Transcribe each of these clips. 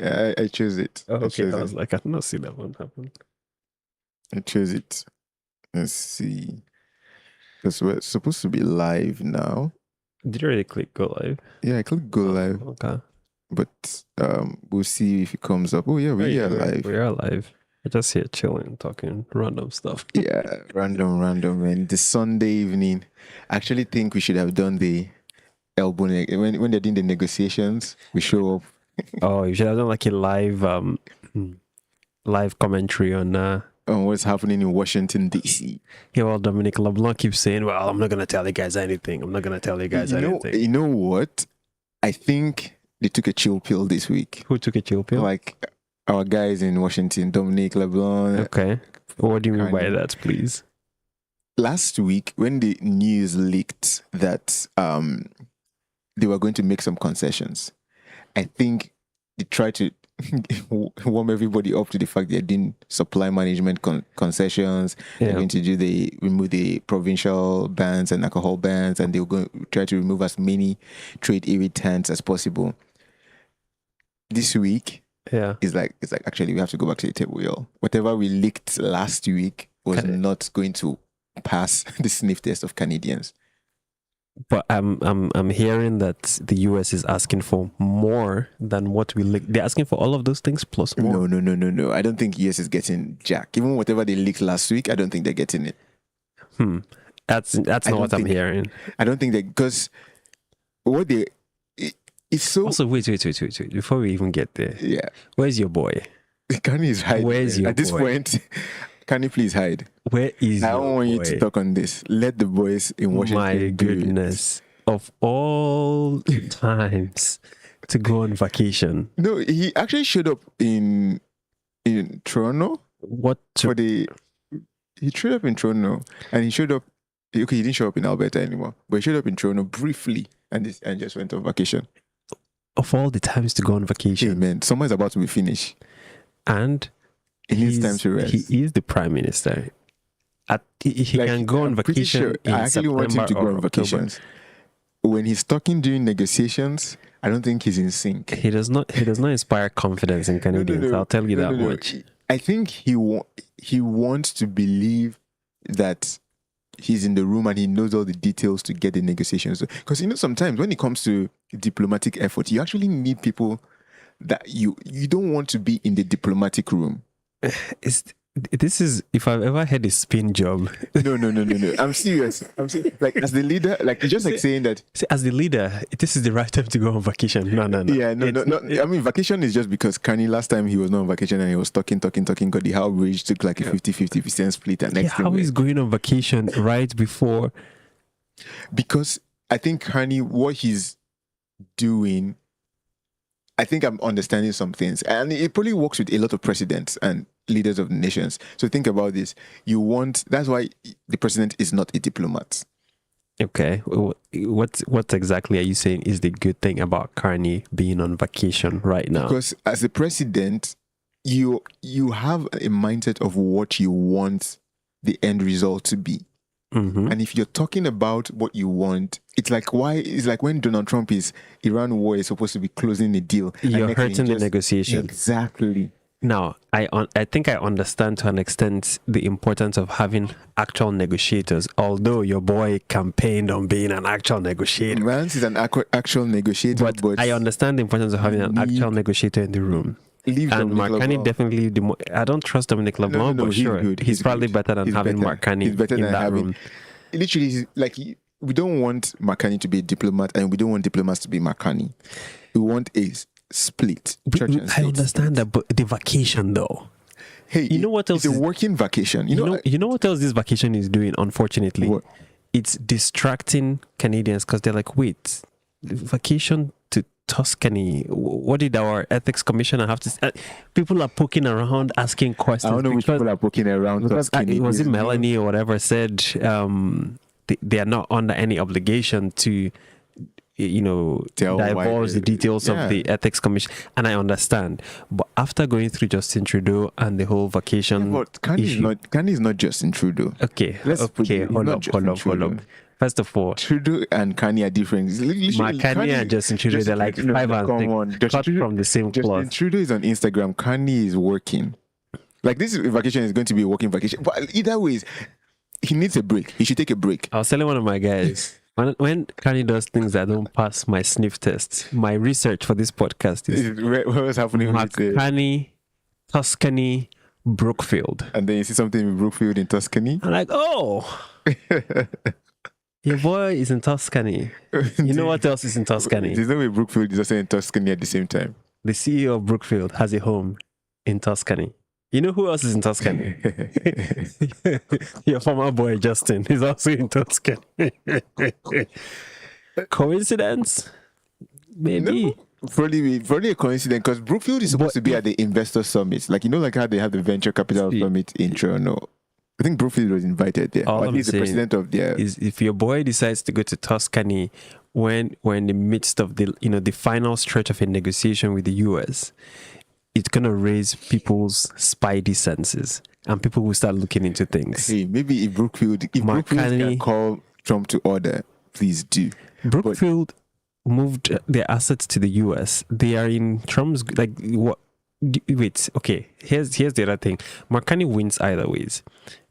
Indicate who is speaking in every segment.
Speaker 1: I chose it.
Speaker 2: Oh,
Speaker 1: I
Speaker 2: okay,
Speaker 1: chose
Speaker 2: I was
Speaker 1: it.
Speaker 2: like, I did not see that one happen.
Speaker 1: I chose it. Let's see. Because we're supposed to be live now.
Speaker 2: Did you already click go live?
Speaker 1: Yeah, I clicked go live.
Speaker 2: Okay.
Speaker 1: But we'll see if it comes up. Oh yeah, we are live.
Speaker 2: We are live. We're just here chilling, talking random stuff.
Speaker 1: Yeah, random, man. The Sunday evening. I actually think we should have done the elbow when they're doing the negotiations. We show up.
Speaker 2: Oh, you should have done like a live commentary on
Speaker 1: what's happening in Washington DC.
Speaker 2: Yeah, well, Dominic LeBlanc keeps saying, "Well, I'm not gonna tell you guys anything. I'm not gonna tell you guys anything."
Speaker 1: You know what? I think they took a chill pill this week.
Speaker 2: Who took a chill pill?
Speaker 1: Like our guys in Washington, Dominic LeBlanc.
Speaker 2: Okay. What do you mean by that, please?
Speaker 1: Last week, when the news leaked that they were going to make some concessions, I think they tried to warm everybody up to the fact they're doing supply management concessions.
Speaker 2: Yeah.
Speaker 1: They're going to remove the provincial bans and alcohol bans, and they're going to try to remove as many trade irritants as possible. This week, it's like actually we have to go back to the table, y'all. Whatever we leaked last week was not going to pass the sniff test of Canadians.
Speaker 2: But I'm hearing that the US is asking for more than what we leaked. They're asking for all of those things plus more.
Speaker 1: No. I don't think US is getting jack. Even whatever they leaked last week, I don't think they're getting it.
Speaker 2: That's not what I'm hearing.
Speaker 1: I don't think that, because what they it's so.
Speaker 2: Also, wait. Before we even get there, where's your boy?
Speaker 1: Kanye is hiding.
Speaker 2: Where's your
Speaker 1: At this point, can you please hide?
Speaker 2: Where is
Speaker 1: I don't want you to talk on this. Let the boys in Washington.
Speaker 2: My goodness. Of all times to go on vacation.
Speaker 1: No, he actually showed up in Toronto. He showed up in Toronto, and he showed up. Okay, he didn't show up in Alberta anymore, but he showed up in Toronto briefly and just went on vacation.
Speaker 2: Of all the times to go on vacation.
Speaker 1: Hey man, summer is about to be finished.
Speaker 2: And
Speaker 1: he needs time to rest.
Speaker 2: He is the Prime Minister. He can go on vacation.
Speaker 1: Sure, I actually want him to go on vacations. When he's talking during negotiations, I don't think he's in sync.
Speaker 2: He does not inspire confidence in Canadians. I'll tell you that much.
Speaker 1: I think he wants to believe that he's in the room and he knows all the details to get the negotiations. Because sometimes when it comes to diplomatic effort, you actually need people that you don't want to be in the diplomatic room.
Speaker 2: This is, if I've ever had a spin job.
Speaker 1: No. I'm serious. Like, as the leader, like, it's just like saying that.
Speaker 2: See, as the leader, this is the right time to go on vacation. No.
Speaker 1: Yeah, no. I mean, vacation is just because Kanye, last time he was not on vacation and he was talking. Gordie Howe Bridge took like a 50% split. And next
Speaker 2: how he's going on vacation right before?
Speaker 1: Because I think Kanye, what he's doing, I think I'm understanding some things. And it probably works with a lot of presidents and leaders of the nations. So think about this. That's why the president is not a diplomat.
Speaker 2: Okay. What exactly are you saying is the good thing about Kanye being on vacation right now?
Speaker 1: Because as a president, you have a mindset of what you want the end result to be. Mm-hmm. And if you're talking about what you want, it's like when Donald Trump Iran war is supposed to be closing a deal.
Speaker 2: You're hurting the negotiation.
Speaker 1: Exactly.
Speaker 2: Now, I think I understand to an extent the importance of having actual negotiators, although your boy campaigned on being an actual negotiator.
Speaker 1: Vance is an actual negotiator,
Speaker 2: but I understand the importance of having an actual negotiator in the room. And Mark Carney definitely, I don't trust Dominic LeBlanc, but sure, he's probably better than having Mark Carney in that room.
Speaker 1: Literally, like, we don't want Mark Carney to be a diplomat, and we don't want diplomats to be Mark Carney. We want a split.
Speaker 2: I understand that, but the vacation though.
Speaker 1: Hey, you know what else? It's a working vacation. You
Speaker 2: know what else this vacation is doing, unfortunately?
Speaker 1: What?
Speaker 2: It's distracting Canadians because they're like, wait, vacation to Tuscany. What did our ethics commissioner have to say? People are poking around, asking questions.
Speaker 1: I don't know which people are poking around Tuscany.
Speaker 2: Was it Melanie or whatever said they are not under any obligation to divulge the details of the ethics commission, and I understand. But after going through Justin Trudeau and the whole vacation,
Speaker 1: but Kanye is not Justin Trudeau.
Speaker 2: Okay, hold up. First of all,
Speaker 1: Trudeau and Kanye are different.
Speaker 2: Kanye and Justin Trudeau, they're like 5 and 6, cut from the same cloth.
Speaker 1: Justin Trudeau is on Instagram. Kanye is working. Like, this vacation is going to be a working vacation. But either way, he needs a break. He should take a break.
Speaker 2: I was telling one of my guys, when Kanye does things that don't pass my sniff test, my research for this podcast is
Speaker 1: what was happening with
Speaker 2: Kanye, Tuscany, Brookfield.
Speaker 1: And then you see something with Brookfield in Tuscany.
Speaker 2: I'm like, oh, your boy is in Tuscany. You know what else is in Tuscany?
Speaker 1: There's no way Brookfield is also in Tuscany at the same time.
Speaker 2: The CEO of Brookfield has a home in Tuscany. You know who else is in Tuscany? Your former boy Justin is also in Tuscany. Coincidence? Maybe.
Speaker 1: No. Probably a coincidence, because Brookfield is supposed to be at the investor summit. Like, you know, like how they have the venture capital summit in Toronto. I think Brookfield was invited there.
Speaker 2: All
Speaker 1: or at least the president of their...
Speaker 2: is if your boy decides to go to Tuscany when we're in the midst of the final stretch of a negotiation with the US, it's gonna raise people's spidey senses, and people will start looking into things.
Speaker 1: Hey, maybe if Brookfield can call Trump to order, please do.
Speaker 2: Brookfield moved their assets to the US. They are in Trump's, like, what? Wait, okay. Here's the other thing. Mark Carney wins either ways.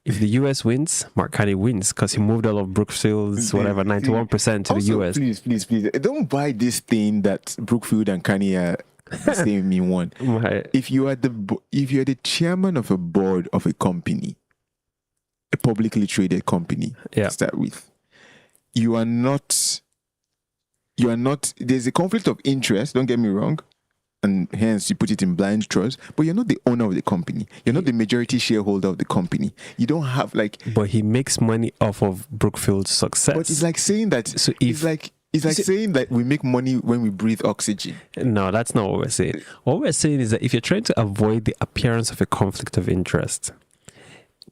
Speaker 2: If the US wins, Mark Carney wins because he moved all of Brookfield's 91% to the US.
Speaker 1: Please, don't buy this thing that Brookfield and Carney are the same in one.
Speaker 2: Right.
Speaker 1: If you are the chairman of a board of a company, a publicly traded company, to start with, you are not. There's a conflict of interest. Don't get me wrong. And hence you put it in blind trust, but you're not the owner of the company. You're not the majority shareholder of the company. You don't have
Speaker 2: But he makes money off of Brookfield's success.
Speaker 1: But it's like saying that. So it's like saying that we make money when we breathe oxygen.
Speaker 2: No, that's not what we're saying. What we're saying is that if you're trying to avoid the appearance of a conflict of interest,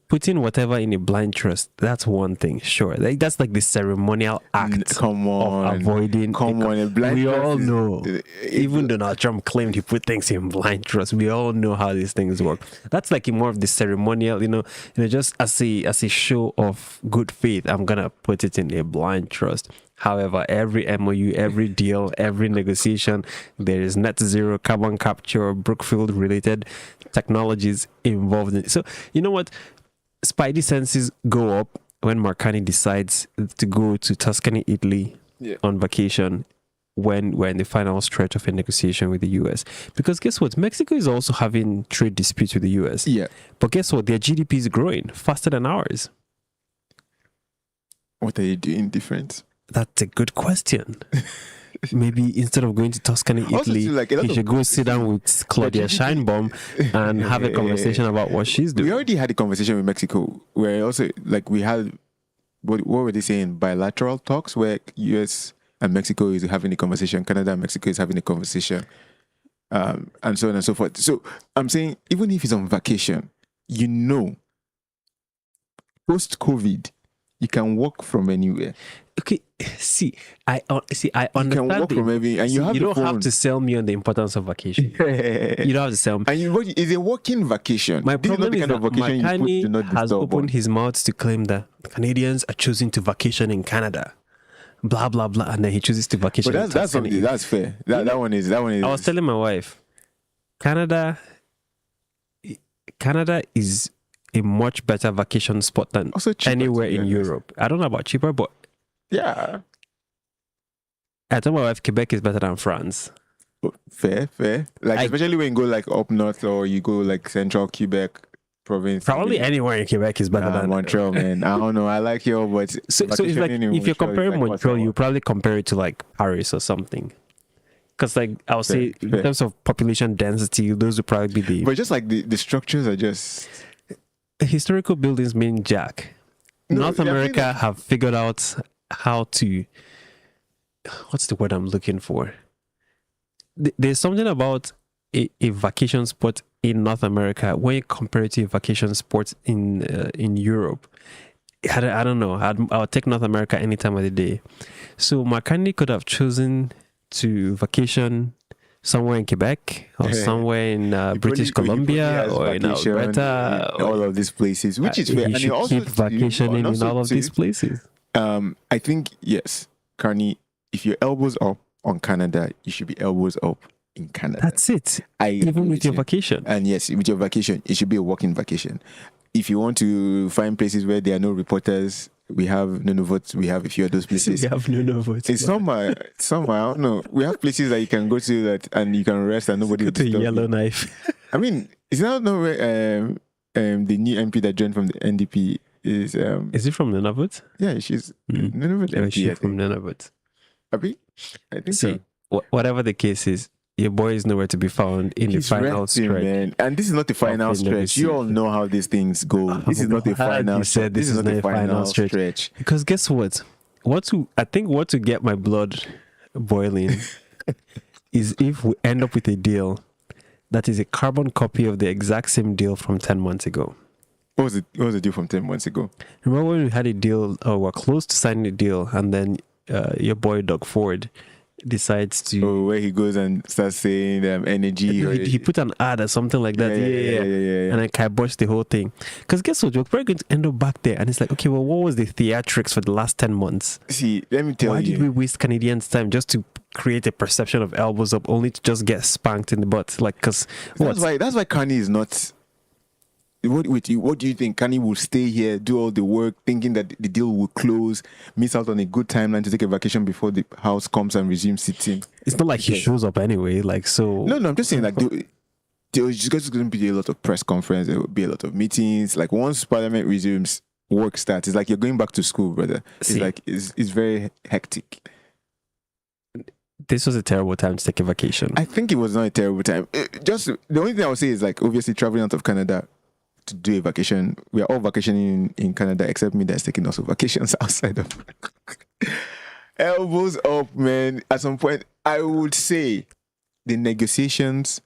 Speaker 2: putting whatever in a blind trust, that's one thing, sure. That's like the ceremonial act of avoiding.
Speaker 1: A blind
Speaker 2: we
Speaker 1: trust
Speaker 2: all know. Even Donald Trump claimed he put things in blind trust. We all know how these things work. That's like more of the ceremonial, just as a show of good faith. I'm gonna put it in a blind trust. However, every MOU, every deal, every negotiation, there is net zero, carbon capture, Brookfield related technologies involved in it. So you know what? Spidey senses go up when Mark Carney decides to go to Tuscany, Italy on vacation when we're in the final stretch of a negotiation with the US. Because guess what? Mexico is also having trade disputes with the US.
Speaker 1: Yeah.
Speaker 2: But guess what? Their GDP is growing faster than ours.
Speaker 1: What are you doing different?
Speaker 2: That's a good question. Maybe instead of going to Tuscany, Italy, he should go sit down with Claudia Sheinbaum and have a conversation about what she's doing.
Speaker 1: We already had a conversation with Mexico where also, we had, what were they saying, bilateral talks where US and Mexico is having a conversation, Canada and Mexico is having a conversation, and so on and so forth. So I'm saying, even if he's on vacation, post-COVID, you can work from anywhere.
Speaker 2: Okay, I understand.
Speaker 1: You can work from everywhere, and you
Speaker 2: don't have to sell me on the importance of vacation. You don't have to sell me.
Speaker 1: And it's a working vacation.
Speaker 2: My problem is that Makani has opened his mouth to claim that Canadians are choosing to vacation in Canada. Blah blah blah, and then he chooses to vacation.
Speaker 1: But that's fair. That one is. I
Speaker 2: was telling my wife, Canada is a much better vacation spot than anywhere in Europe. I don't know about cheaper, but
Speaker 1: yeah.
Speaker 2: I told my wife Quebec is better than France.
Speaker 1: Fair. Especially when you go up north or you go central Quebec province.
Speaker 2: Probably anywhere in Quebec is better than
Speaker 1: Montreal, man. I don't know. I like your, but
Speaker 2: so it's if you're comparing Montreal, you probably compare it to Paris or something. Because I would say in terms of population density, those would probably be the.
Speaker 1: But just the structures are just.
Speaker 2: Historical buildings mean jack. North America have figured out how to. What's the word I'm looking for? There's something about a vacation spot in North America when you compare it to a vacation spot in Europe. I don't know. I'll take North America any time of the day. So McCartney could have chosen to vacation somewhere in Quebec or somewhere in British Columbia or in Alberta.
Speaker 1: All of these places, which is fair.
Speaker 2: He should keep vacationing in all of these places.
Speaker 1: I think, yes, Carney, if your elbows up on Canada, you should be elbows up in Canada.
Speaker 2: That's it. Even with your vacation.
Speaker 1: And yes, with your vacation, it should be a working vacation. If you want to find places where there are no reporters, we have Nunavut, we have a few of those places.
Speaker 2: We have Nunavut.
Speaker 1: It's somewhere, I don't know. We have places that you can go to that and you can rest and nobody will disturb you.
Speaker 2: Yellowknife.
Speaker 1: I mean, it's not where the new MP that joined from the NDP is
Speaker 2: it from Nunavut?
Speaker 1: Yeah, she's Nunavut MP.
Speaker 2: She's from Nunavut.
Speaker 1: I think so.
Speaker 2: Whatever the case is, your boy is nowhere to be found in the final stretch. Man.
Speaker 1: And this is not the final stretch. You all know how these things go. This is not the final stretch. This is not the final stretch.
Speaker 2: Because guess what? What to get my blood boiling is if we end up with a deal that is a carbon copy of the exact same deal from 10 months ago.
Speaker 1: What was the deal from 10 months ago?
Speaker 2: Remember when we had a deal, or we're close to signing a deal, and then your boy Doug Ford decides to...
Speaker 1: Oh, where he goes and starts saying energy.
Speaker 2: He put an ad or something like that. Yeah. And then kiboshed the whole thing. Because guess what? We're probably going to end up back there. And it's like, okay, well, what was the theatrics for the last 10 months?
Speaker 1: See, let me tell you.
Speaker 2: Why did we waste Canadians' time just to create a perception of elbows up only to just get spanked in the butt? Like, because...
Speaker 1: That's why Carney is not... What do you think? Kanye will stay here, do all the work, thinking that the deal will close, miss out on a good timeline to take a vacation before the House comes and resumes sitting?
Speaker 2: It's not like he shows up anyway, like, so...
Speaker 1: No, I'm just saying, like, there's going to be a lot of press conference, there will be a lot of meetings. Like, once Parliament resumes, work starts. It's like you're going back to school, brother. It's very hectic.
Speaker 2: This was a terrible time to take a vacation.
Speaker 1: I think it was not a terrible time. Just, the only thing I would say is, like, obviously traveling out of Canada to do a vacation. We are all vacationing in Canada except me that's taking also vacations outside of elbows up, man. At some point, I would say the negotiations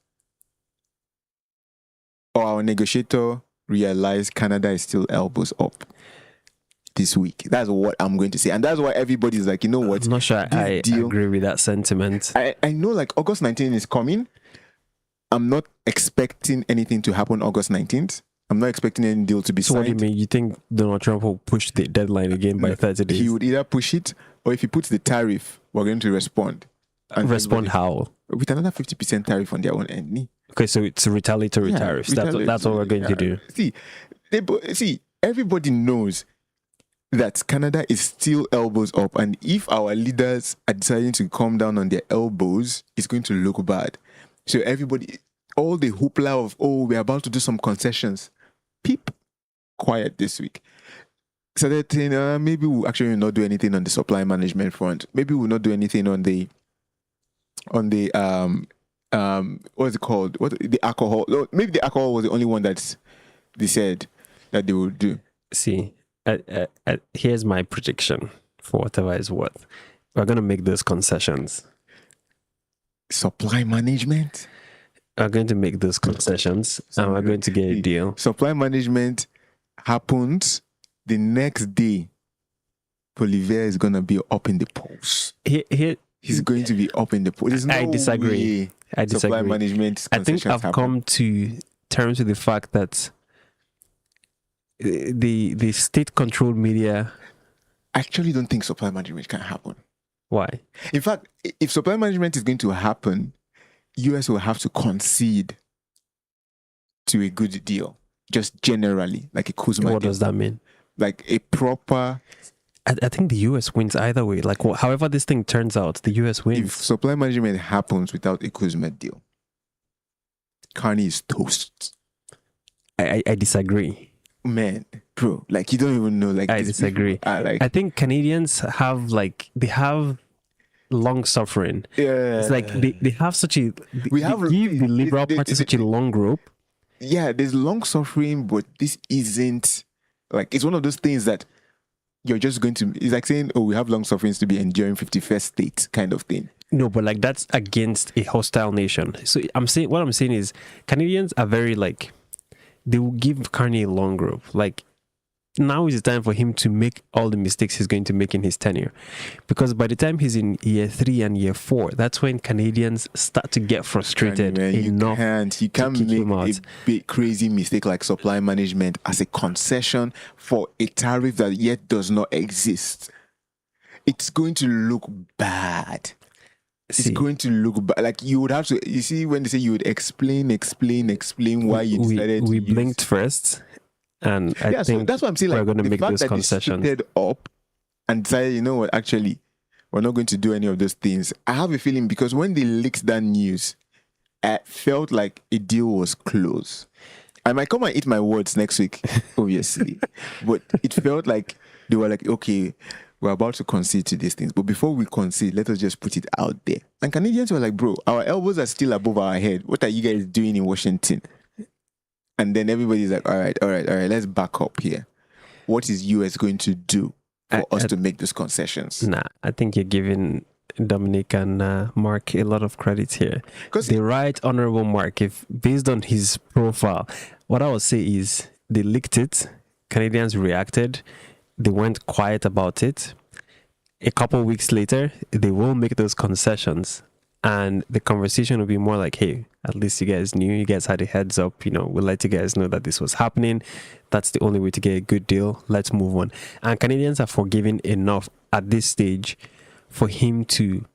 Speaker 1: or our negotiator realized Canada is still elbows up this week. That's what I'm going to say. And that's why everybody's like, you know what?
Speaker 2: I'm not sure I agree with that sentiment.
Speaker 1: I know, like, August 19th is coming. I'm not expecting anything to happen August 19th. I'm not expecting any deal to be signed.
Speaker 2: So what do you mean? You think Donald Trump will push the deadline again by 30 days?
Speaker 1: He would either push it, or if he puts the tariff, we're going to respond.
Speaker 2: And respond how?
Speaker 1: With another 50% tariff on their own end.
Speaker 2: Okay, so it's retaliatory tariffs. That's what we're going to do.
Speaker 1: See, everybody knows that Canada is still elbows up, and if our leaders are deciding to come down on their elbows, it's going to look bad. So everybody, all the hoopla of, we're about to do some concessions. Peep, quiet this week. So they're saying, maybe we'll actually not do anything on the supply management front. Maybe we'll not do anything on the what's it called? The alcohol. No, maybe the alcohol was the only one that they said that they would do.
Speaker 2: See, here's my prediction for whatever is worth. We're going to make those concessions.
Speaker 1: Supply management?
Speaker 2: We're going to make those concessions and we're going to get a deal.
Speaker 1: Supply management happens the next day. Polivier is going to be up in the polls. He's going to be up in the polls.
Speaker 2: I disagree.
Speaker 1: Supply management.
Speaker 2: I think I've come to terms with the fact that the state-controlled media...
Speaker 1: I actually don't think supply management can happen.
Speaker 2: Why?
Speaker 1: In fact, if supply management is going to happen, US will have to concede to a good deal, just generally, like a Kuzma deal.
Speaker 2: What does that mean?
Speaker 1: Like a proper...
Speaker 2: I think the US wins either way. Like, however this thing turns out, the US wins.
Speaker 1: If supply management happens without a Kuzma deal, Carney is toast.
Speaker 2: I disagree.
Speaker 1: Man, bro, like, you don't even know. Like,
Speaker 2: I disagree. I think Canadians have, like, they have long suffering.
Speaker 1: Yeah,
Speaker 2: it's like they have such a... We give the Liberal Party such a long rope.
Speaker 1: Yeah, there's long suffering, but this isn't... Like, it's one of those things that you're just going to... It's like saying, we have long sufferings to be enduring 51st state kind of thing.
Speaker 2: No, but, like, that's against a hostile nation. So what I'm saying is Canadians are very, like... They will give Carney a long rope. Like, now is the time for him to make all the mistakes he's going to make in his tenure. Because by the time he's in year 3 and year 4, that's when Canadians start to get frustrated enough.
Speaker 1: You can't make a big crazy mistake like supply management as a concession for a tariff that yet does not exist. it's going to look bad. It's going to look bad. Like you would have to. You see, when they say you would explain why you decided.
Speaker 2: We blinked first, and I think
Speaker 1: so that's what I'm saying. Like,
Speaker 2: we're going to make those concessions.
Speaker 1: They up and decided, you know what? Actually, we're not going to do any of those things. I have a feeling because when they leaked that news, I felt like a deal was close. I might come and eat my words next week, obviously, but it felt like they were like, okay, we're about to concede to these things, but before we concede, let us just put it out there. And Canadians were like, bro, our elbows are still above our head. What are you guys doing in Washington? And then everybody's like, all right, let's back up here. What is US going to do for us to make those concessions?
Speaker 2: Nah, I think you're giving Dominic and Mark a lot of credit here. The right honorable Mark, if based on his profile, what I would say is they leaked it, Canadians reacted, they went quiet about it. A couple of weeks later, they will make those concessions. And the conversation will be more like, hey, at least you guys knew, you guys had a heads up, we'll let you guys know that this was happening. That's the only way to get a good deal. Let's move on. And Canadians are forgiving enough at this stage for him to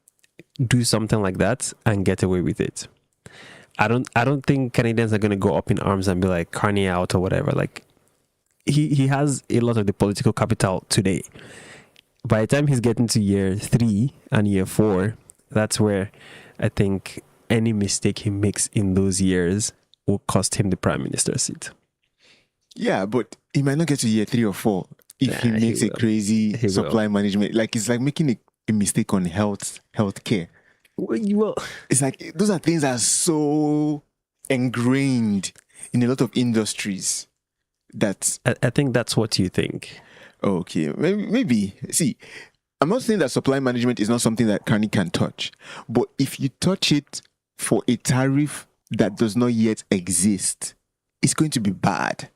Speaker 2: do something like that and get away with it. I don't think Canadians are going to go up in arms and be like, Carney out or whatever. Like, he has a lot of the political capital today. By the time he's getting to year 3 and year 4, that's where I think any mistake he makes in those years will cost him the prime minister seat.
Speaker 1: Yeah, but he might not get to year 3 or 4 if he makes a crazy supply management. Like, it's like making a mistake on healthcare.
Speaker 2: Well,
Speaker 1: it's like those are things that are so ingrained in a lot of industries that
Speaker 2: I think that's what you think.
Speaker 1: Okay, maybe. See, I'm not saying that supply management is not something that Carney can touch, but if you touch it for a tariff that does not yet exist, it's going to be bad.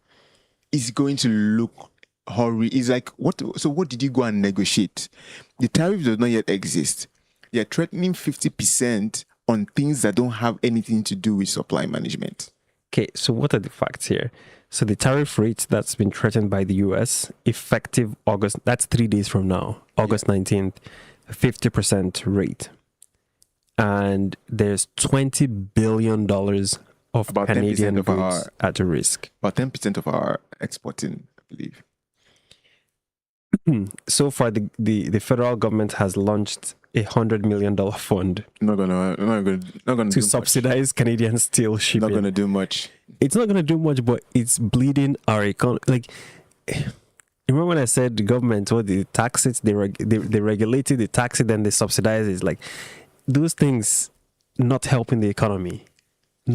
Speaker 1: It's going to look horrible. It's like, what did you go and negotiate? The tariff does not yet exist. They're threatening 50% on things that don't have anything to do with supply management.
Speaker 2: Okay, so what are the facts here? So the tariff rate that's been threatened by the US, effective August, that's 3 days from now, August 19th, 50% rate. And there's $20 billion of
Speaker 1: about
Speaker 2: Canadian
Speaker 1: of
Speaker 2: goods at risk.
Speaker 1: About 10% of our exporting, I believe.
Speaker 2: So far, the federal government has launched $100 million fund.
Speaker 1: Not gonna
Speaker 2: to subsidize Canadian steel shipping.
Speaker 1: Not gonna do much.
Speaker 2: It's not gonna do much, but it's bleeding our economy. Like, remember when I said the government, they tax it, they regulate it, they tax it, then they subsidize it. It's like those things not helping the economy. I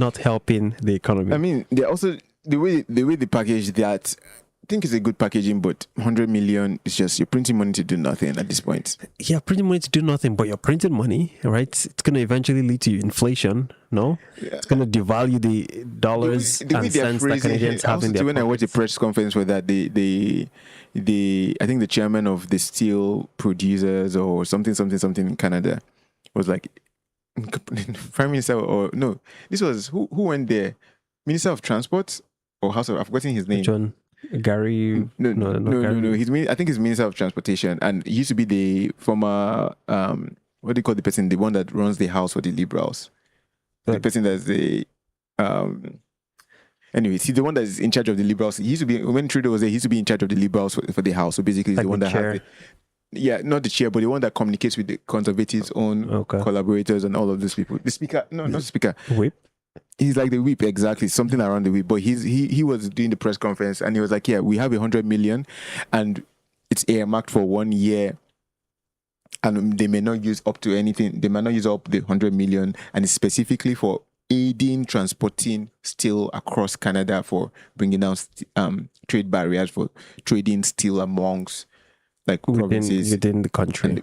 Speaker 1: mean, they're also the way they package that. I think it's a good packaging, but 100 million is just you're printing money to do nothing at this point.
Speaker 2: Yeah, printing money to do nothing, but you're printing money, right? It's going to eventually lead to inflation, no? Yeah. It's going to devalue the dollars and cents that Canadians have in their
Speaker 1: when
Speaker 2: pockets.
Speaker 1: I watched a press conference for that, I think the chairman of the steel producers or something in Canada was like, Prime Minister, or no, this was, who went there? Minister of Transport or House of, I've forgotten his name.
Speaker 2: John Gary? No.
Speaker 1: I think he's Minister of Transportation, and he used to be the former what do you call the person? The one that runs the House for the Liberals. The person that's the anyways, he's the one that's in charge of the Liberals. He used to be, when Trudeau was there, he used to be in charge of the Liberals for the House. So basically, he's like the one that has not the chair, but the one that communicates with the Conservatives' own collaborators and all of those people. The speaker, not the speaker.
Speaker 2: Whip.
Speaker 1: He's like the whip, exactly, something around the whip. But he was doing the press conference and he was like, yeah, we have 100 million and it's earmarked for 1 year. And they may not use up to anything. They might not use up the 100 million, and it's specifically for aiding transporting steel across Canada, for bringing down trade barriers for trading steel amongst like provinces
Speaker 2: within the country.
Speaker 1: The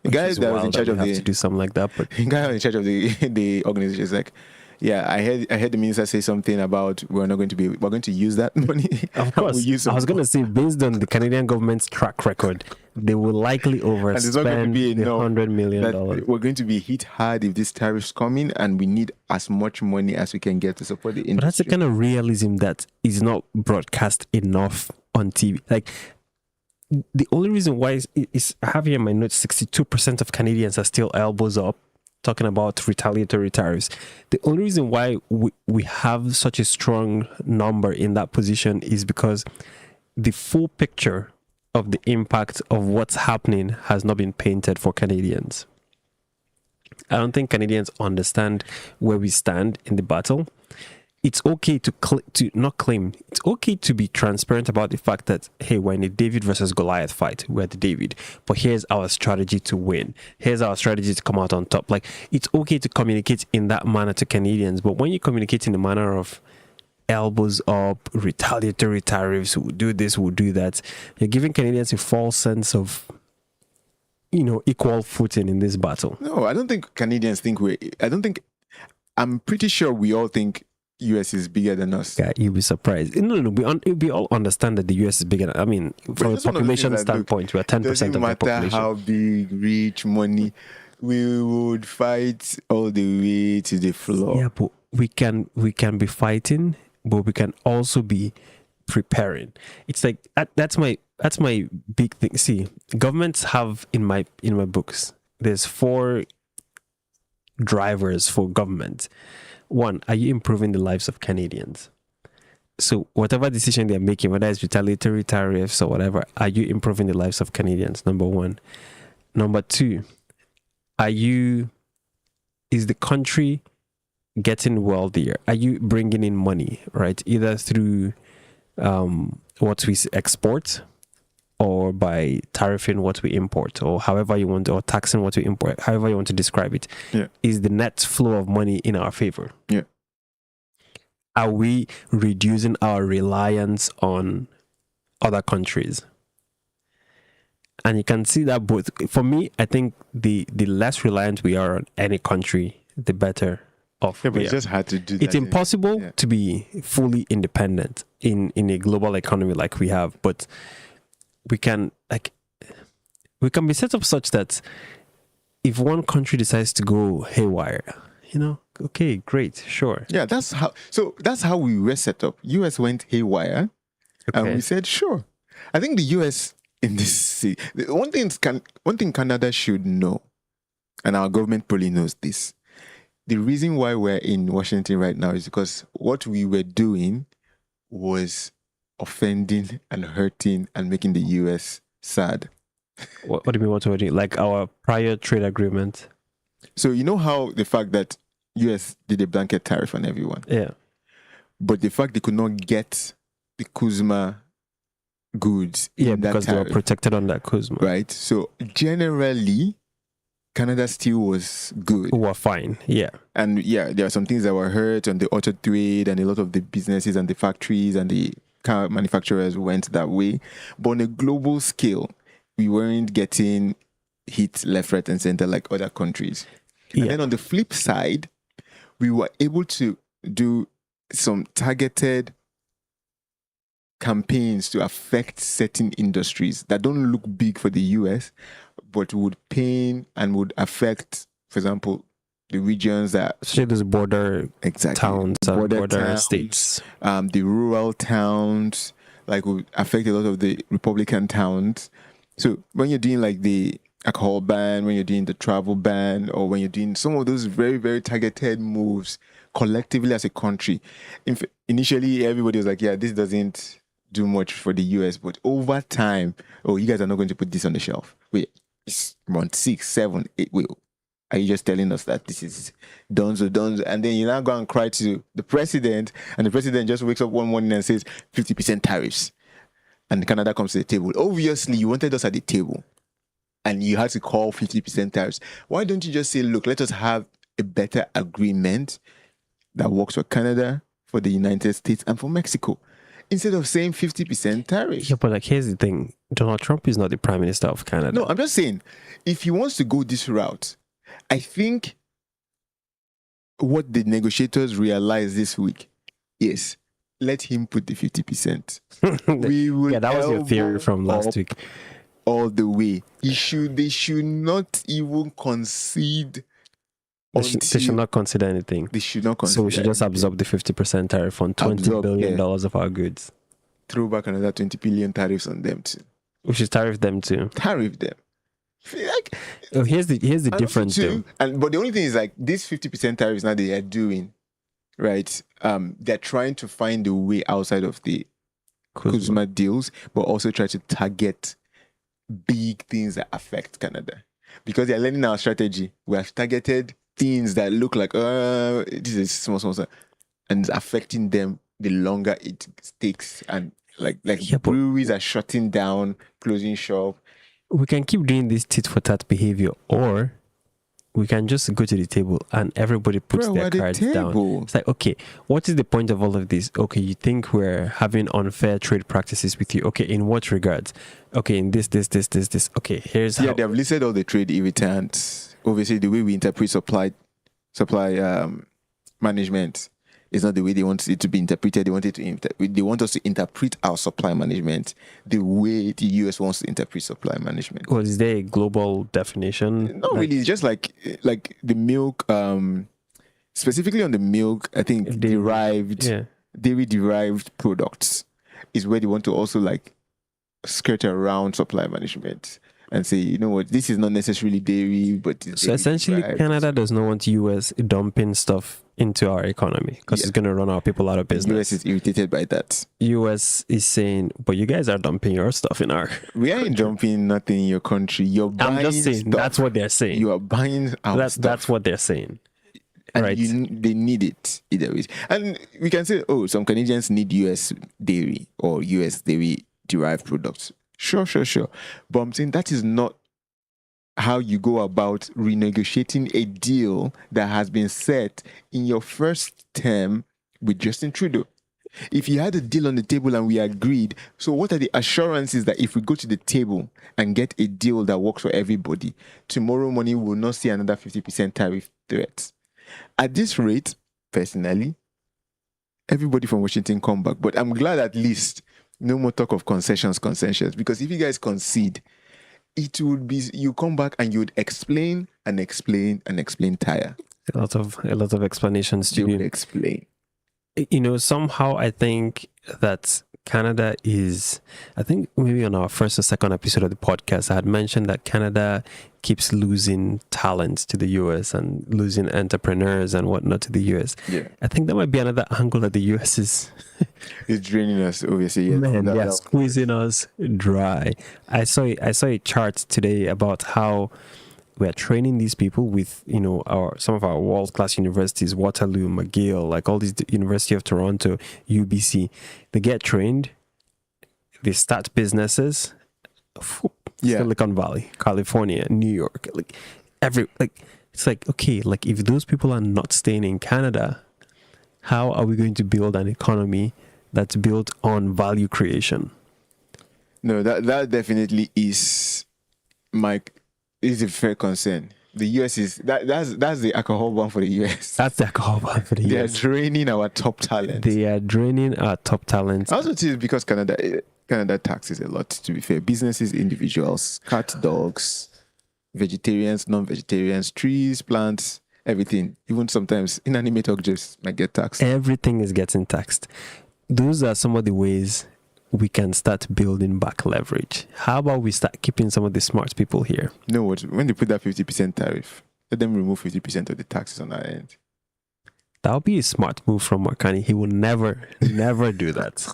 Speaker 1: guy that was in charge of
Speaker 2: to do something like that, but
Speaker 1: the guy in charge of the organization is like, yeah, I heard the minister say something about we're going to use that money.
Speaker 2: Of course, I was going to say, based on the Canadian government's track record, they will likely overspend the $100 million.
Speaker 1: We're going to be hit hard if this tariffs come in, and we need as much money as we can get to support the industry.
Speaker 2: But that's the kind of realism that is not broadcast enough on TV. Like, the only reason why is I have here in my notes 62% of Canadians are still elbows up talking about retaliatory tariffs. The only reason why we have such a strong number in that position is because the full picture of the impact of what's happening has not been painted for Canadians. I don't think Canadians understand where we stand in the battle. It's okay to not claim. It's okay to be transparent about the fact that, hey, we're in a David versus Goliath fight. We're the David. But here's our strategy to win. Here's our strategy to come out on top. Like, it's okay to communicate in that manner to Canadians. But when you communicate in the manner of elbows up, retaliatory tariffs, we'll do this, we'll do that, you're giving Canadians a false sense of, equal footing in this battle.
Speaker 1: No, I don't think Canadians think I'm pretty sure we all think US is bigger than us.
Speaker 2: Yeah, you'll be surprised. No, we all understand that the US is bigger. I mean, from a population standpoint, we're 10% of the population.
Speaker 1: Doesn't matter how big, rich, money, we would fight all the way to the floor.
Speaker 2: Yeah, but we can be fighting, but we can also be preparing. It's like that's my big thing. See, governments have in my books, there's 4 drivers for government. 1, are you improving the lives of Canadians? So whatever decision they're making, whether it's retaliatory tariffs or whatever, are you improving the lives of Canadians? Number 1. Number 2, is the country getting wealthier? Are you bringing in money, right? Either through what we export, or by tariffing what we import, or however you want, or taxing what we import, however you want to describe it.
Speaker 1: Yeah.
Speaker 2: Is the net flow of money in our favor?
Speaker 1: Yeah.
Speaker 2: Are we reducing our reliance on other countries? And you can see that both. For me, I think the less reliant we are on any country, the better off.
Speaker 1: Yeah, but it's just hard to do that.
Speaker 2: It's impossible to be fully independent in a global economy like we have, but we can be set up such that if one country decides to go haywire, okay, great, sure.
Speaker 1: Yeah, that's how we were set up. US went haywire, and we said, sure. I think the US in this, one thing Canada should know, and our government probably knows this. The reason why we're in Washington right now is because what we were doing was offending and hurting and making the US sad.
Speaker 2: What do you mean, what we're doing? Like our prior trade agreement?
Speaker 1: So you know how the fact that US did a blanket tariff on everyone?
Speaker 2: Yeah.
Speaker 1: But the fact they could not get the CUSMA goods in that
Speaker 2: because
Speaker 1: tariff,
Speaker 2: they were protected on that CUSMA.
Speaker 1: Right? So generally, Canada still was good.
Speaker 2: Who were fine, yeah.
Speaker 1: And yeah, there are some things that were hurt on the auto trade, and a lot of the businesses and the factories and the car manufacturers went that way. But on a global scale, we weren't getting hit left, right, and center like other countries. Yeah. And then on the flip side, we were able to do some targeted campaigns to affect certain industries that don't look big for the US, but would pain and would affect, for example, the regions that...
Speaker 2: So those border towns, border towns, states.
Speaker 1: The rural towns, would affect a lot of the Republican towns. So when you're doing the alcohol ban, when you're doing the travel ban, or when you're doing some of those very, very targeted moves collectively as a country, initially everybody was like, yeah, this doesn't do much for the US, but over time, you guys are not going to put this on the shelf. Wait, it's month 6, 7, 8, wait. Are you just telling us that this is donzo? And then you now go and cry to the president, and the president just wakes up one morning and says 50% tariffs. And Canada comes to the table. Obviously, you wanted us at the table, and you had to call 50% tariffs. Why don't you just say, look, let us have a better agreement that works for Canada, for the United States, and for Mexico, instead of saying 50% tariffs?
Speaker 2: Yeah, but here's the thing. Donald Trump is not the Prime Minister of Canada.
Speaker 1: No, I'm just saying, if he wants to go this route, I think what the negotiators realized this week is, let him put the 50%. We will
Speaker 2: that was your theory from last week.
Speaker 1: All the way. They should not even concede.
Speaker 2: They should not consider anything.
Speaker 1: They should not consider.
Speaker 2: So we should just absorb the 50% tariff on $20 billion of our goods.
Speaker 1: Throw back another 20 billion tariffs on them too.
Speaker 2: We should tariff them too.
Speaker 1: Tariff them. Like,
Speaker 2: here's the difference too.
Speaker 1: But the only thing is like this 50% tariffs now they are doing, right? They're trying to find a way outside of the consumer deals, but also try to target big things that affect Canada. Because they're learning our strategy. We have targeted things that look like this is small, and it's affecting them the longer it takes. And like breweries are shutting down, closing shop.
Speaker 2: We can keep doing this tit for tat behavior, or we can just go to the table and everybody puts their cards down. It's like, okay, what is the point of all of this? Okay, you think we're having unfair trade practices with you? Okay, in what regards? Okay, in this. Okay, here's how.
Speaker 1: Yeah, they have listed all the trade irritants. Obviously, the way we interpret supply management is not the way they want it to be interpreted. They want us to interpret our supply management the way the US wants to interpret supply management.
Speaker 2: Well, is there a global definition?
Speaker 1: Not really. It's just like the milk, specifically on the milk, I think dairy-derived products is where they want to also like skirt around supply management and say, you know what, this is not necessarily dairy, but it's
Speaker 2: so essentially Canada does not want US dumping stuff into our economy because it's going to run our people out of business.
Speaker 1: US is irritated by that.
Speaker 2: US is saying, but you guys are dumping your stuff in our...
Speaker 1: We ain't dumping nothing in your country. You're buying
Speaker 2: I'm just saying,
Speaker 1: stuff.
Speaker 2: That's what they're saying.
Speaker 1: You are buying our stuff.
Speaker 2: That's what they're saying.
Speaker 1: And
Speaker 2: right.
Speaker 1: They need it either way. And we can say, oh, some Canadians need US dairy or US dairy-derived products. Sure. But I'm saying that is not how you go about renegotiating a deal that has been set in your first term with Justin Trudeau. If you had a deal on the table and we agreed, so what are the assurances that if we go to the table and get a deal that works for everybody, tomorrow morning we will not see another 50% tariff threat? At this rate, personally, everybody from Washington come back. But I'm glad at least no more talk of concessions, because if you guys concede, it would be, you come back and you would explain tire.
Speaker 2: A lot of explanations to
Speaker 1: you explain.
Speaker 2: You know, somehow I think that Canada is, I think maybe on our first or second episode of the podcast, I had mentioned that Canada keeps losing talent to the US and losing entrepreneurs and whatnot to the US.
Speaker 1: Yeah.
Speaker 2: I think that might be another angle that the US is
Speaker 1: it's draining us, obviously.
Speaker 2: Yeah. Man, they're squeezing us dry. I saw a chart today about how we are training these people with, you know, some of our world-class universities, Waterloo, McGill, like all these, University of Toronto, UBC. They get trained, they start businesses. Silicon Valley, California, New York, it's like, okay, like if those people are not staying in Canada, how are we going to build an economy that's built on value creation?
Speaker 1: No, that definitely is is a fair concern. The US is that's the alcohol ban for the US.
Speaker 2: That's the alcohol ban for the US.
Speaker 1: They are draining our top talent. Also, too, because Canada taxes a lot, to be fair. Businesses, individuals, cats, dogs, vegetarians, non-vegetarians, trees, plants, everything. Even sometimes inanimate objects might get taxed.
Speaker 2: Everything is getting taxed. Those are some of the ways we can start building back leverage. How about we start keeping some of the smart people here?
Speaker 1: No, when they put that 50% tariff, let them remove 50% of the taxes on our end.
Speaker 2: That would be a smart move from Marcani. He will never do that.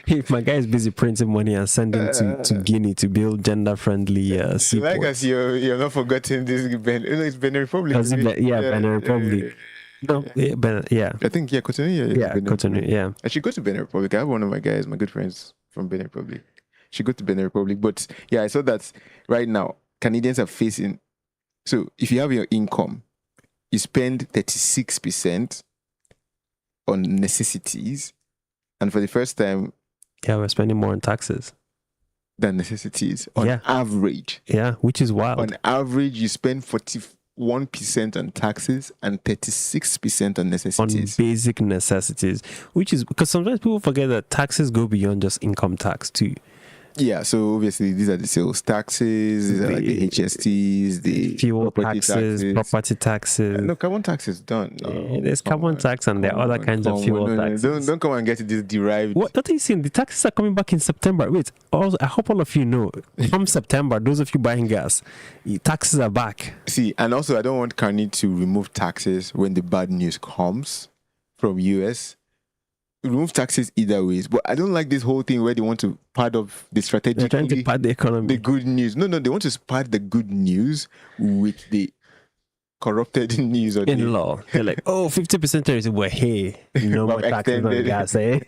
Speaker 2: If my guy is busy printing money and sending to Guinea to build gender-friendly seaports.
Speaker 1: Like as you're not forgetting this, it's Benin Republic.
Speaker 2: Benin Republic. No, yeah.
Speaker 1: I think, Cotonou.
Speaker 2: Yeah, Cotonou, yeah.
Speaker 1: I should go to Benin Republic. I have one of my guys, my good friends from Benin Republic. Should go to Benin Republic. But yeah, I saw that right now, Canadians are facing... So if you have your income, you spend 36% on necessities. And for the first time...
Speaker 2: Yeah, we're spending more on taxes
Speaker 1: than necessities on average.
Speaker 2: Yeah, which is wild.
Speaker 1: On average, you spend 41% on taxes and 36% on necessities.
Speaker 2: On basic necessities, which is because sometimes people forget that taxes go beyond just income tax too.
Speaker 1: Yeah, so obviously these are the sales taxes, these are like the HSTs, the
Speaker 2: fuel taxes, property taxes.
Speaker 1: No, carbon tax is done. No,
Speaker 2: there's carbon tax and there are other kinds of fuel taxes.
Speaker 1: Don't come and get this derived.
Speaker 2: What are you saying? The taxes are coming back in September. Wait, also, I hope all of you know, from September, those of you buying gas, taxes are back.
Speaker 1: See, and also I don't want Carney to remove taxes when the bad news comes from US. Remove taxes either ways, but I don't like this whole thing where they want to pad up the strategy.
Speaker 2: They're trying to pad the economy.
Speaker 1: The good news. No, they want to pad the good news with the corrupted news. Or
Speaker 2: in law, they're like, 50% tariffs. Well, hey, no more taxes on gas, eh?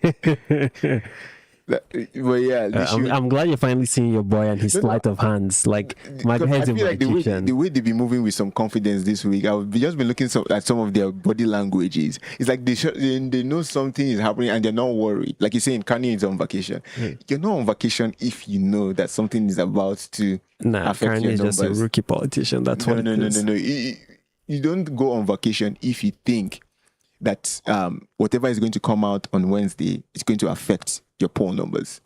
Speaker 1: But yeah,
Speaker 2: I'm glad you're finally seeing your boy and his sleight of hands. Like, my head's in my kitchen.
Speaker 1: The way they be moving with some confidence this week, I've just been looking at some of their body languages. It's like they know something is happening and they're not worried. Like you're saying, Kanye is on vacation. You're not on vacation if you know that something is about to affect your numbers.
Speaker 2: Kanye is just a rookie politician. That's what it is.
Speaker 1: No. You don't go on vacation if you think that whatever is going to come out on Wednesday is going to affect your poll numbers.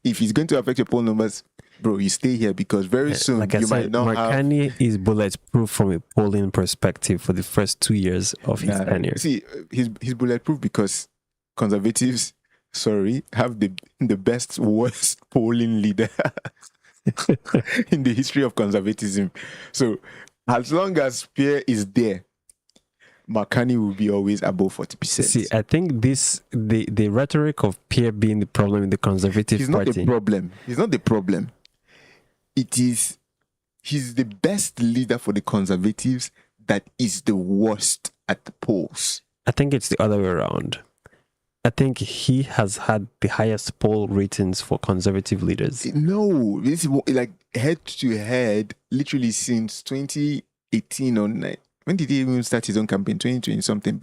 Speaker 1: If it's going to affect your poll numbers, bro, you stay here because very soon
Speaker 2: like you might not have... Kanye is bulletproof from a polling perspective for the first 2 years of his tenure.
Speaker 1: See, he's bulletproof because conservatives, have the best, worst polling leader in the history of conservatism. So as long as Pierre is there, Makani will be always above 40%.
Speaker 2: See, I think the rhetoric of Pierre being the problem in the Conservative Party.
Speaker 1: He's not the problem. He's the best leader for the Conservatives that is the worst at the polls.
Speaker 2: I think it's the other way around. I think he has had the highest poll ratings for Conservative leaders.
Speaker 1: No, this is like head to head, literally since 2018 or 9. When did he even start his own campaign? 2020 something.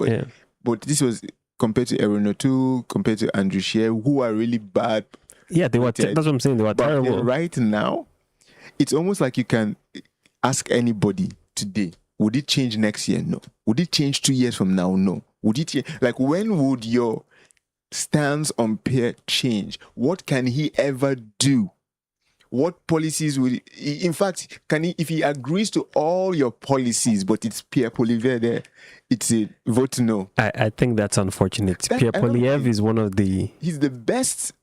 Speaker 1: But this was compared to Aaron O'Toole, compared to Andrew Scheer, who are really bad.
Speaker 2: Yeah, they were. That's what I'm saying. They were terrible.
Speaker 1: Right now, it's almost like you can ask anybody today, would it change next year? No. Would it change 2 years from now? No. Would it change? Like, when would your stance on Pierre change? What can he ever do? What policies will... In fact, if he agrees to all your policies, but it's Pierre Poilievre there, it's a vote no.
Speaker 2: I think that's unfortunate. Pierre Poilievre is one of the...
Speaker 1: He's the best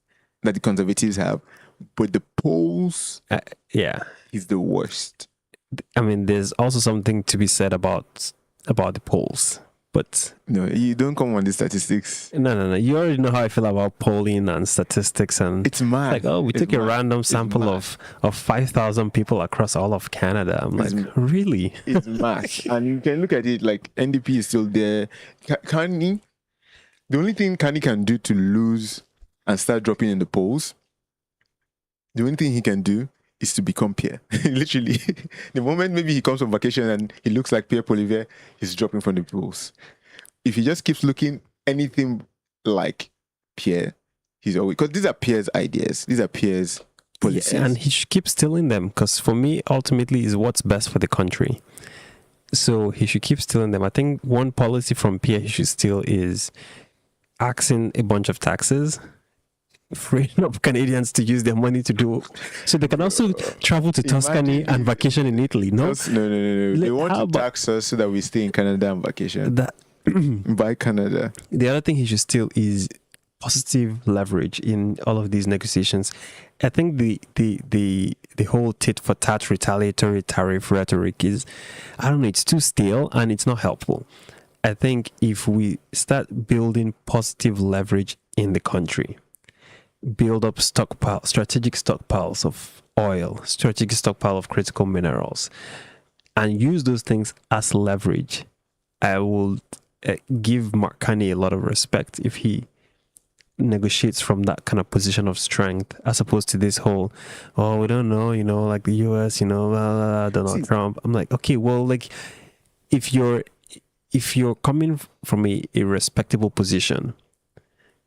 Speaker 1: that the Conservatives have, but the polls... he's the worst.
Speaker 2: I mean, there's also something to be said about the polls. But
Speaker 1: no, you don't come on the statistics.
Speaker 2: No. You already know how I feel about polling and statistics, and
Speaker 1: it's mad.
Speaker 2: Like, we took a random sample of 5,000 people across all of Canada. I'm really?
Speaker 1: It's mad. And you can look at it like NDP is still there. The only thing Kanye can do to lose and start dropping in the polls, the only thing he can do is to become Pierre. Literally. The moment maybe he comes from vacation and he looks like Pierre Poilievre, he's dropping from the polls. If he just keeps looking anything like Pierre, he's always... Because these are Pierre's ideas. These are Pierre's policies.
Speaker 2: Yeah, and he should keep stealing them, because for me, ultimately, is what's best for the country. So he should keep stealing them. I think one policy from Pierre he should steal is axing a bunch of taxes, freeing up Canadians to use their money to do, so they can also travel to Tuscany and vacation in Italy. No.
Speaker 1: They want to tax us so that we stay in Canada and vacation. Buy Canada.
Speaker 2: The other thing he should steal is positive leverage in all of these negotiations. I think the whole tit for tat retaliatory tariff rhetoric is, I don't know, it's too stale and it's not helpful. I think if we start building positive leverage in the country, build up strategic stockpiles of oil, strategic stockpile of critical minerals, and use those things as leverage, I will give Mark Carney a lot of respect if he negotiates from that kind of position of strength, as opposed to this whole, we don't know, like the US, Donald Trump. I'm like, okay, well, like, if you're coming from a respectable position,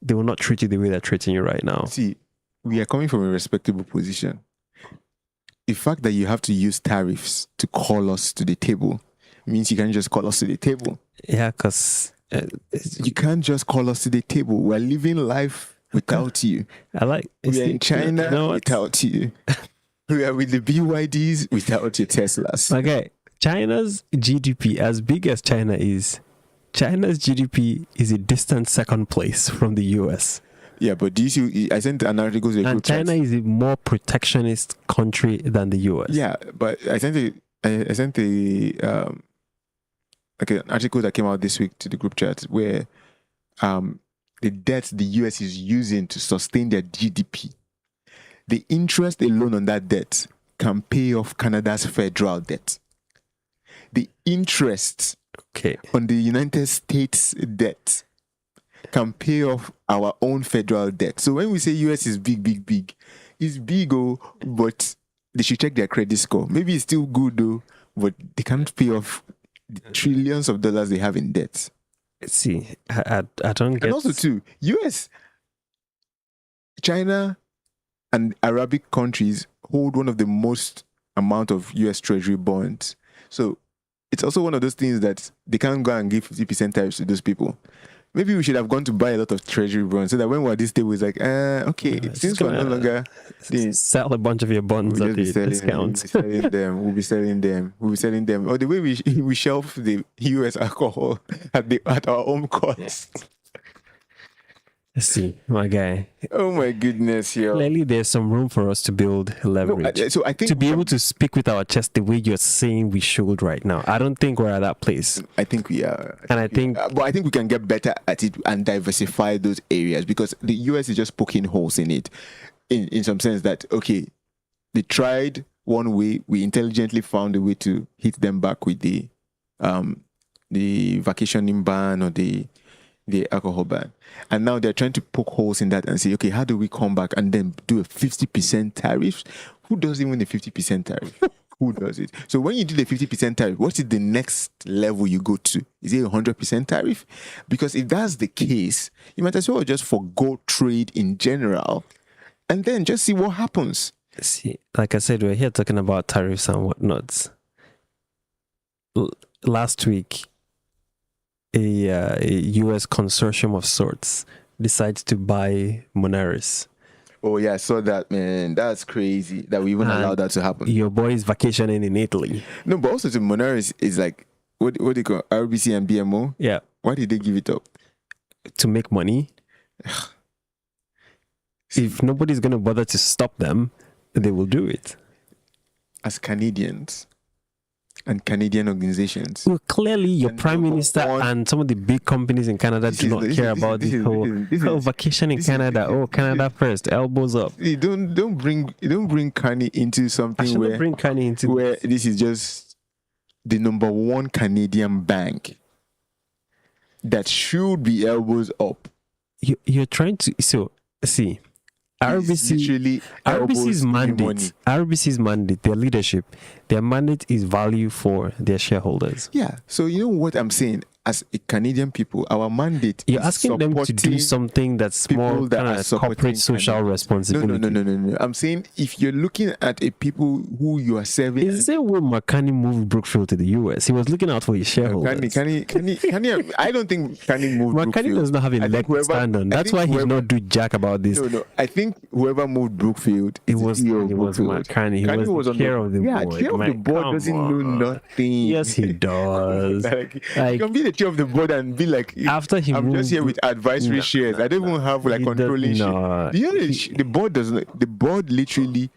Speaker 2: they will not treat you the way they're treating you right now.
Speaker 1: See, we are coming from a respectable position. The fact that you have to use tariffs to call us to the table means you can't just call us to the table.
Speaker 2: Yeah, because...
Speaker 1: you can't just call us to the table. We're living life without you. We are in China without you. We are with the BYDs without your Teslas.
Speaker 2: Okay, China's GDP, as big as China is, China's GDP is a distant second place from the US.
Speaker 1: Yeah, but do you see, I sent an article to the
Speaker 2: and China is a more protectionist country than the US.
Speaker 1: Yeah, but I sent an article that came out this week to the group chat where the debt the US is using to sustain their GDP, the interest alone on that debt can pay off Canada's federal debt. The interest on the United States debt can pay off our own federal debt. So when we say US is big, it's big, but they should check their credit score. Maybe it's still good, though, but they can't pay off the trillions of dollars they have in debt.
Speaker 2: See, I don't get...
Speaker 1: And also, too, US, China, and Arabic countries hold one of the most amount of US Treasury bonds. So it's also one of those things that they can't go and give 50% tariffs to those people. Maybe we should have gone to buy a lot of treasury bonds so that when we're at this table, it's like, okay, since we're no longer...
Speaker 2: Sell a bunch of your bonds at the discount.
Speaker 1: We'll be selling them. Or the way we shelf the US alcohol at our own cost.
Speaker 2: Let's see, my guy.
Speaker 1: Oh my goodness, yo.
Speaker 2: Clearly, there's some room for us to build leverage.
Speaker 1: No, so I think
Speaker 2: to be able to speak with our chest the way you're saying we should right now. I don't think we're at that place.
Speaker 1: I think we are.
Speaker 2: But I think
Speaker 1: we can get better at it and diversify those areas because the US is just poking holes in it. In some sense that, okay, they tried one way, we intelligently found a way to hit them back with the vacationing ban or the alcohol ban. And now they're trying to poke holes in that and say, okay, how do we come back and then do a 50% tariff? Who does even a 50% tariff? Who does it? So when you do the 50% tariff, what is the next level you go to? Is it a 100% tariff? Because if that's the case, you might as well just forgo trade in general and then just see what happens.
Speaker 2: See, like I said, we're here talking about tariffs and whatnot. Last week, a US consortium of sorts decides to buy Monaris.
Speaker 1: Oh yeah, I saw that, man. That's crazy that we even allowed that to happen.
Speaker 2: Your boy is vacationing in Italy.
Speaker 1: No, but also to Monaris is like what do they call RBC and BMO?
Speaker 2: Yeah.
Speaker 1: Why did they give it up?
Speaker 2: To make money. If nobody's gonna bother to stop them, they will do it.
Speaker 1: As Canadians and Canadian organizations.
Speaker 2: Well, clearly your prime minister and some of the big companies in Canada do not care about this whole vacation in Canada. Oh, Canada first, elbows up.
Speaker 1: You don't bring Kanye into something where this is just the number one Canadian bank that should be elbows up.
Speaker 2: You're trying to see. RBC's mandate, their leadership, their mandate is value for their shareholders.
Speaker 1: Yeah. So you know what I'm saying? As a Canadian people, our mandate
Speaker 2: You're asking them to do something that's more kind of corporate social responsibility.
Speaker 1: No. I'm saying if you're looking at a people who you are serving...
Speaker 2: Is there when McCartney moved Brookfield to the US? He was looking out for his shareholders.
Speaker 1: Kanye, I don't think Kanye moved
Speaker 2: McCartney
Speaker 1: Brookfield.
Speaker 2: does not have a leg to stand on. That's why he did not do jack about this.
Speaker 1: No. I think whoever moved Brookfield
Speaker 2: it was McCartney. He was the chair of the board.
Speaker 1: Yeah, chair of the board doesn't know nothing.
Speaker 2: Yes, he does.
Speaker 1: Like, you can be the chair of the board and be like,
Speaker 2: after he
Speaker 1: I'm
Speaker 2: moved,
Speaker 1: just here with advisory shares. I don't even have like controlling shares. The board doesn't. The board literally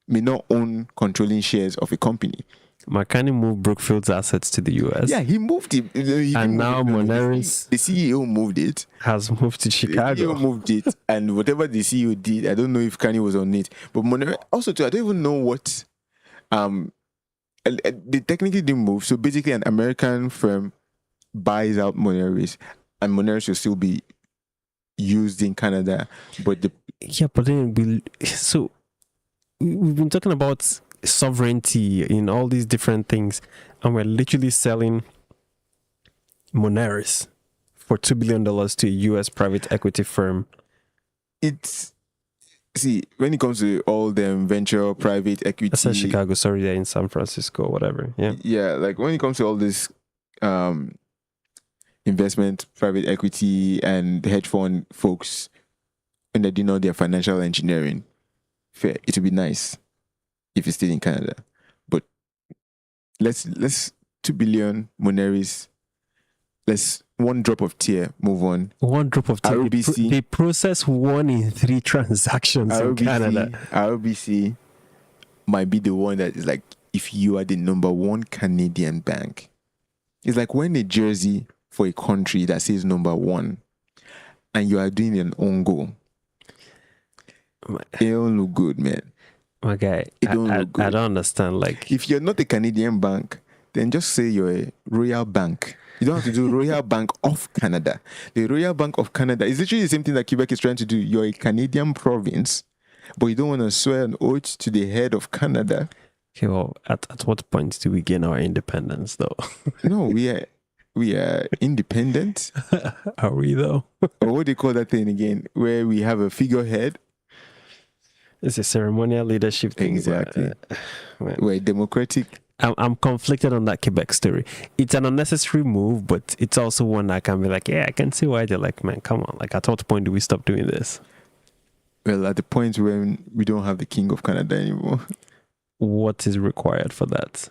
Speaker 1: may not own controlling shares of a company.
Speaker 2: McCartney moved Brookfield's assets to the US.
Speaker 1: Yeah, he moved it.
Speaker 2: And now Monaris,
Speaker 1: the CEO moved it.
Speaker 2: Has moved to Chicago.
Speaker 1: The CEO moved it, and whatever the CEO did, I don't know if Kanye was on it. But Monaris, also too, I don't even know what. They technically didn't move. So basically, an American firm buys out Monaris, and Monaris will still be used in Canada. But
Speaker 2: then we've been talking about sovereignty in all these different things, and we're literally selling Monaris for $2 billion to a US private equity firm.
Speaker 1: When it comes to all them venture private equity,
Speaker 2: that's in Chicago, sorry, they're in San Francisco, whatever.
Speaker 1: Yeah, like when it comes to all this investment, private equity, and hedge fund folks, when they're doing all their financial engineering, fair, it would be nice if it's still in Canada. But let's 2 billion Moneris. Let's one drop of tear, move on.
Speaker 2: One drop of tear. They process 1 in 3 transactions in Canada.
Speaker 1: RBC might be the one that is like, if you are the number 1 Canadian bank, it's like when a jersey for a country that says number 1 and you are doing an own goal. It don't look good, man.
Speaker 2: My guy, I don't understand. Like,
Speaker 1: if you're not a Canadian bank, then just say you're a Royal Bank. You don't have to do Royal Bank of Canada. The Royal Bank of Canada is literally the same thing that Quebec is trying to do. You're a Canadian province, but you don't want to swear an oath to the head of Canada.
Speaker 2: Okay, well, at what point do we gain our independence, though?
Speaker 1: No, we are independent.
Speaker 2: Are we, though?
Speaker 1: Or what do you call that thing again? Where we have a figurehead.
Speaker 2: It's a ceremonial leadership thing.
Speaker 1: Exactly. We're democratic.
Speaker 2: I'm conflicted on that Quebec story. It's an unnecessary move, but it's also one that can be like, yeah, I can see why they're like, man, come on. Like, at what point do we stop doing this?
Speaker 1: Well, at the point when we don't have the King of Canada anymore.
Speaker 2: What is required for that?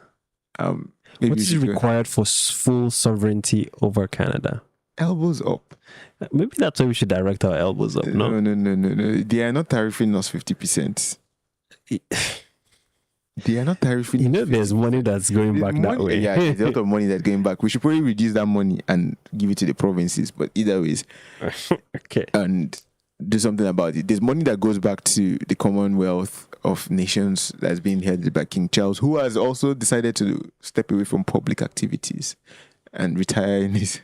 Speaker 2: What is required for full sovereignty over Canada?
Speaker 1: Elbows up.
Speaker 2: Maybe that's why we should direct our elbows up, no?
Speaker 1: No. They are not tariffing us 50%. They are not tariffing.
Speaker 2: You know, there's money that's going back that way.
Speaker 1: Yeah, there's a lot of money that's going back. We should probably reduce that money and give it to the provinces. But either ways,
Speaker 2: okay,
Speaker 1: and do something about it. There's money that goes back to the Commonwealth of Nations that's being headed by King Charles, who has also decided to step away from public activities and retire in his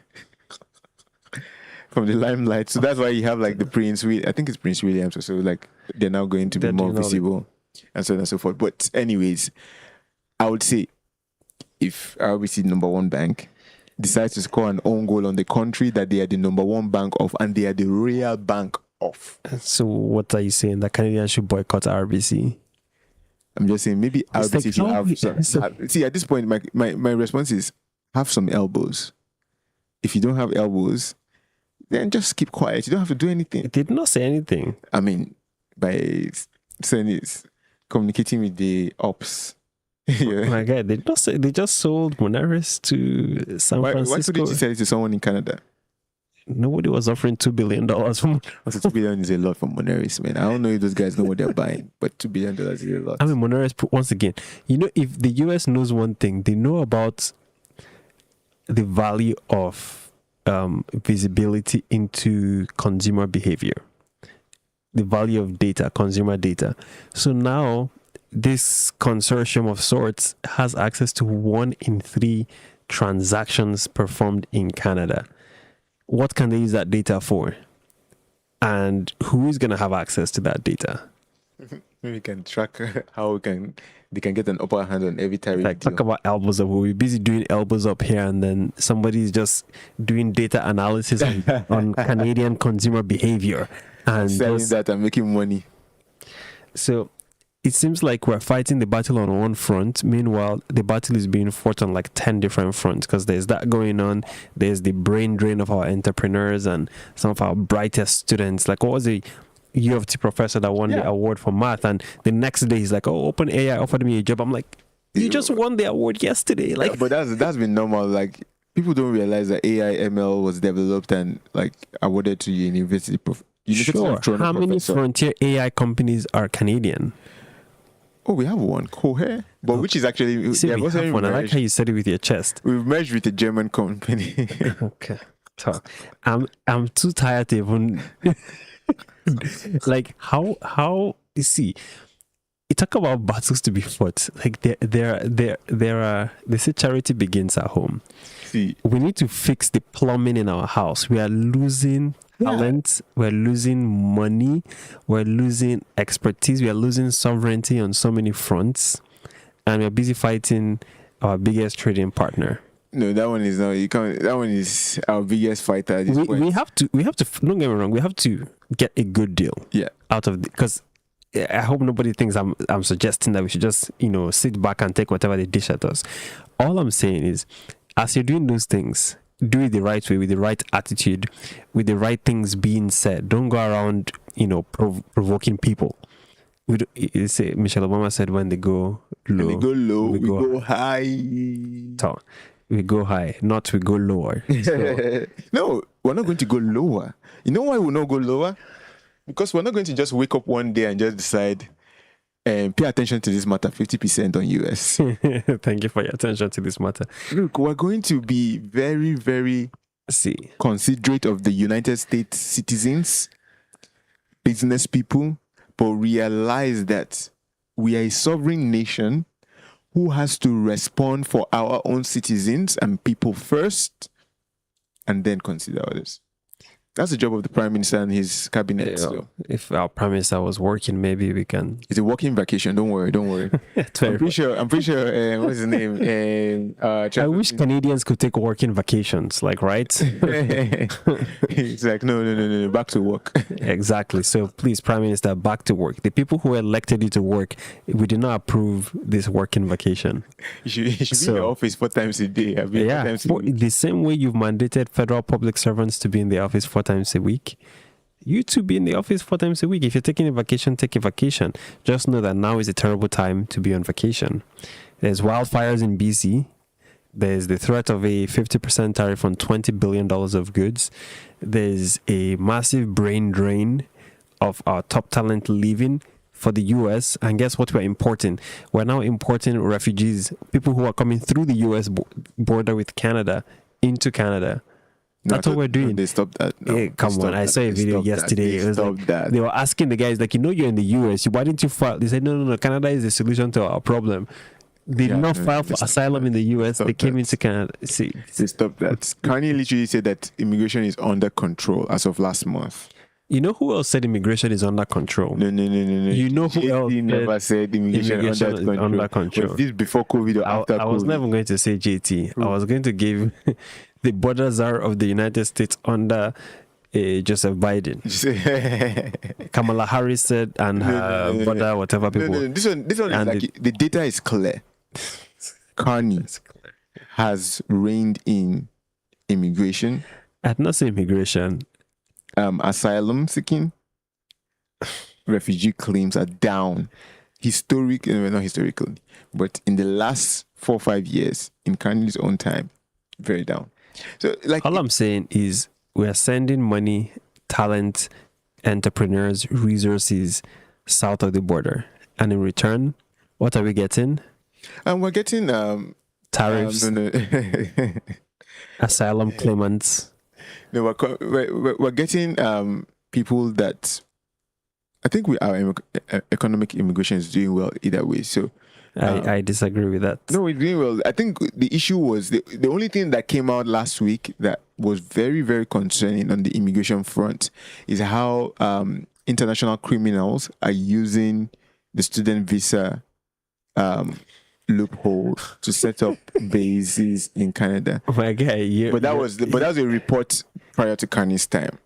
Speaker 1: from the limelight. So that's why you have like the Prince. I think it's Prince William. So like they're now going to be more visible. And so on and so forth. But anyways, I would say if RBC number 1 bank decides to score an own goal on the country that they are the number 1 bank of and they are the Royal Bank of.
Speaker 2: So what are you saying? That Canadians should boycott RBC?
Speaker 1: I'm just saying maybe RBC should have some. See, at this point, my response is have some elbows. If you don't have elbows, then just keep quiet. You don't have to do anything.
Speaker 2: It did not say anything.
Speaker 1: I mean, by saying it's communicating with the ops.
Speaker 2: Yeah. My God, they just sold Moneris to San Francisco.
Speaker 1: Why couldn't you sell it to someone in Canada?
Speaker 2: Nobody was offering $2 billion for Moneris.
Speaker 1: $2 billion is a lot for Moneris, man. I don't know if those guys know what they're buying, but $2 billion is a lot.
Speaker 2: I mean, Moneris, once again, you know, if the US knows one thing, they know about the value of visibility into consumer behavior. The value of data, consumer data. So now this consortium of sorts has access to 1 in 3 transactions performed in Canada. What can they use that data for? And who is going to have access to that data?
Speaker 1: We can track how they can get an upper hand on every tariff deal.
Speaker 2: Talk about elbows up. We're busy doing elbows up here, and then somebody's just doing data analysis on Canadian consumer behavior. And
Speaker 1: selling that and making money.
Speaker 2: So it seems like we're fighting the battle on one front. Meanwhile, the battle is being fought on like 10 different fronts, because there's that going on. There's the brain drain of our entrepreneurs and some of our brightest students. Like, what was the U of T professor that won the award for math? And the next day he's like, oh, OpenAI offered me a job. I'm like, you just won the award yesterday. Like,
Speaker 1: but that's been normal. Like, people don't realize that AI ML was developed and like awarded to university
Speaker 2: Sure. How many frontier AI companies are Canadian?
Speaker 1: Oh, we have one, Cohere, but which is actually
Speaker 2: see, we have one. I like how you said it with your chest.
Speaker 1: We've merged with a German company.
Speaker 2: Okay, so I'm too tired to even like how you see. You talk about battles to be fought. Like there are. They say charity begins at home.
Speaker 1: See,
Speaker 2: we need to fix the plumbing in our house. We are losing talent, we're losing money, we're losing expertise, we are losing sovereignty on so many fronts, and we're busy fighting our biggest trading partner.
Speaker 1: No, that one is not. You can't. That one is our biggest fighter at this point.
Speaker 2: We have to. Don't get me wrong. We have to get a good deal.
Speaker 1: Yeah.
Speaker 2: Out of because I hope nobody thinks I'm suggesting that we should just sit back and take whatever they dish at us. All I'm saying is, as you're doing those things, do it the right way, with the right attitude, with the right things being said. Don't go around, provoking people. Michelle Obama said, when they go low,
Speaker 1: we go high.
Speaker 2: We go high, not we go lower. So.
Speaker 1: No, we're not going to go lower. You know why we'll not go lower? Because we're not going to just wake up one day and just decide and pay attention to this matter 50% on US.
Speaker 2: Thank you for your attention to this matter.
Speaker 1: Look, we're going to be very, very considerate of the United States citizens, business people, but realize that we are a sovereign nation who has to respond for our own citizens and people first, and then consider others. That's the job of the Prime Minister and his cabinet. So.
Speaker 2: If our Prime Minister was working, maybe we can...
Speaker 1: It's a working vacation. Don't worry. I'm pretty sure, what's his name?
Speaker 2: I wish Canadians could take working vacations, right?
Speaker 1: It's like, no, back to work.
Speaker 2: Exactly. So please, Prime Minister, back to work. The people who elected you to work, we did not approve this working vacation.
Speaker 1: You should be in the office 4 times a day.
Speaker 2: The same way you've mandated federal public servants to be in the office 4 times a week, you to be in the office 4 times a week. If you're taking a vacation, take a vacation. Just know that now is a terrible time to be on vacation. There's wildfires in BC. There's the threat of a 50% tariff on $20 billion of goods. There's a massive brain drain of our top talent leaving for the US. And guess what we're importing? We're now importing refugees, people who are coming through the US border with Canada into Canada. That's what we're doing.
Speaker 1: They stopped that. No,
Speaker 2: come on. I saw a video yesterday. It was they were asking the guys, you're in the US. Why didn't you file? They said, no. Canada is the solution to our problem. They did not file for asylum in the US. They came into Canada. See,
Speaker 1: they stopped that. Kanye literally said that immigration is under control as of last month.
Speaker 2: You know who else said immigration is under control?
Speaker 1: No.
Speaker 2: You know who else
Speaker 1: never said immigration under control. Was this before COVID or after COVID?
Speaker 2: I was never going to say JT. I was going to give the border czar of the United States under Joseph Biden. Kamala Harris said, and her brother, whatever people.
Speaker 1: No. This one is the data is clear. Kanye has reigned in immigration.
Speaker 2: I had not said immigration.
Speaker 1: Asylum seeking, refugee claims are down. Not historically, but in the last 4 or 5 years, in Kanye's own time, very down. So,
Speaker 2: all I'm saying is we are sending money, talent, entrepreneurs, resources south of the border, and in return, what are we getting?
Speaker 1: We're getting
Speaker 2: tariffs, asylum claimants.
Speaker 1: No, we're getting people that I think our economic immigration is doing well either way. So
Speaker 2: I disagree with that.
Speaker 1: No, we're doing well. I think the issue was the only thing that came out last week that was very, very concerning on the immigration front is how international criminals are using the student visa loophole to set up bases in Canada.
Speaker 2: Oh my God!
Speaker 1: But that was a report prior to Kanye's time.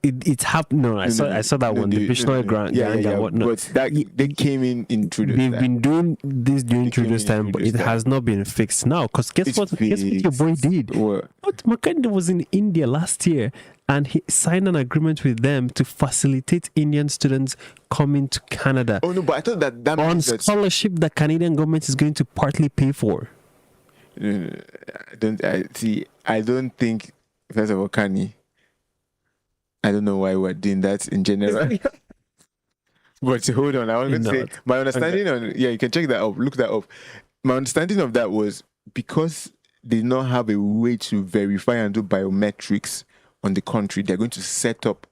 Speaker 2: It happened. No, I saw that one. The Bishnoy grant.
Speaker 1: Yeah. But they came in through this.
Speaker 2: They've been doing this during through this time, but it has not been fixed now. Because guess what your boy did?
Speaker 1: What?
Speaker 2: Makande was in India last year, and he signed an agreement with them to facilitate Indian students coming to Canada.
Speaker 1: Oh no, but I thought that
Speaker 2: on scholarship that Canadian government is going to partly pay for.
Speaker 1: I don't think, first of all, Kanye, I don't know why we're doing that in general. But hold on, I want to say my understanding you can check that up, look that up. My understanding of that was because they do not have a way to verify and do biometrics on the country, they're going to set up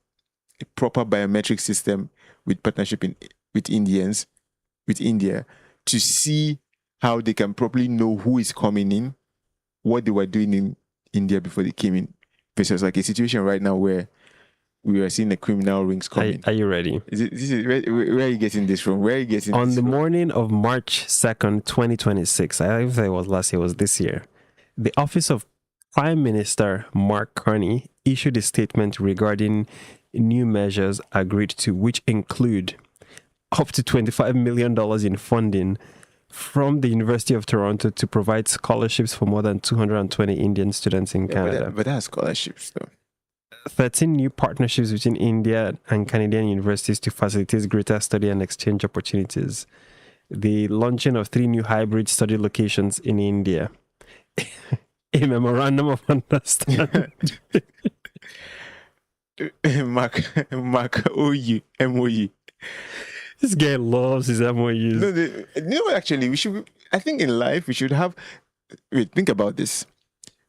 Speaker 1: a proper biometric system with partnership with India to see how they can properly know who is coming in, what they were doing in India before they came in. Versus like a situation right now where we are seeing the criminal rings coming.
Speaker 2: Are you ready?
Speaker 1: Where are you getting this from? Where are you getting
Speaker 2: on
Speaker 1: this
Speaker 2: the
Speaker 1: from?
Speaker 2: morning of March 2nd, 2026, I don't know if it was last year, it was this year, the Office of Prime Minister Mark Carney issued a statement regarding new measures agreed to, which include up to $25 million in funding from the University of Toronto to provide scholarships for more than 220 Indian students in Canada.
Speaker 1: But that's scholarships, though.
Speaker 2: 13 new partnerships between India and Canadian universities to facilitate greater study and exchange opportunities. The launching of 3 new hybrid study locations in India. A memorandum of understanding.
Speaker 1: Mark MOU.
Speaker 2: This guy loves his MOUs.
Speaker 1: No, actually, we should. I think in life we should have. Wait, think about this.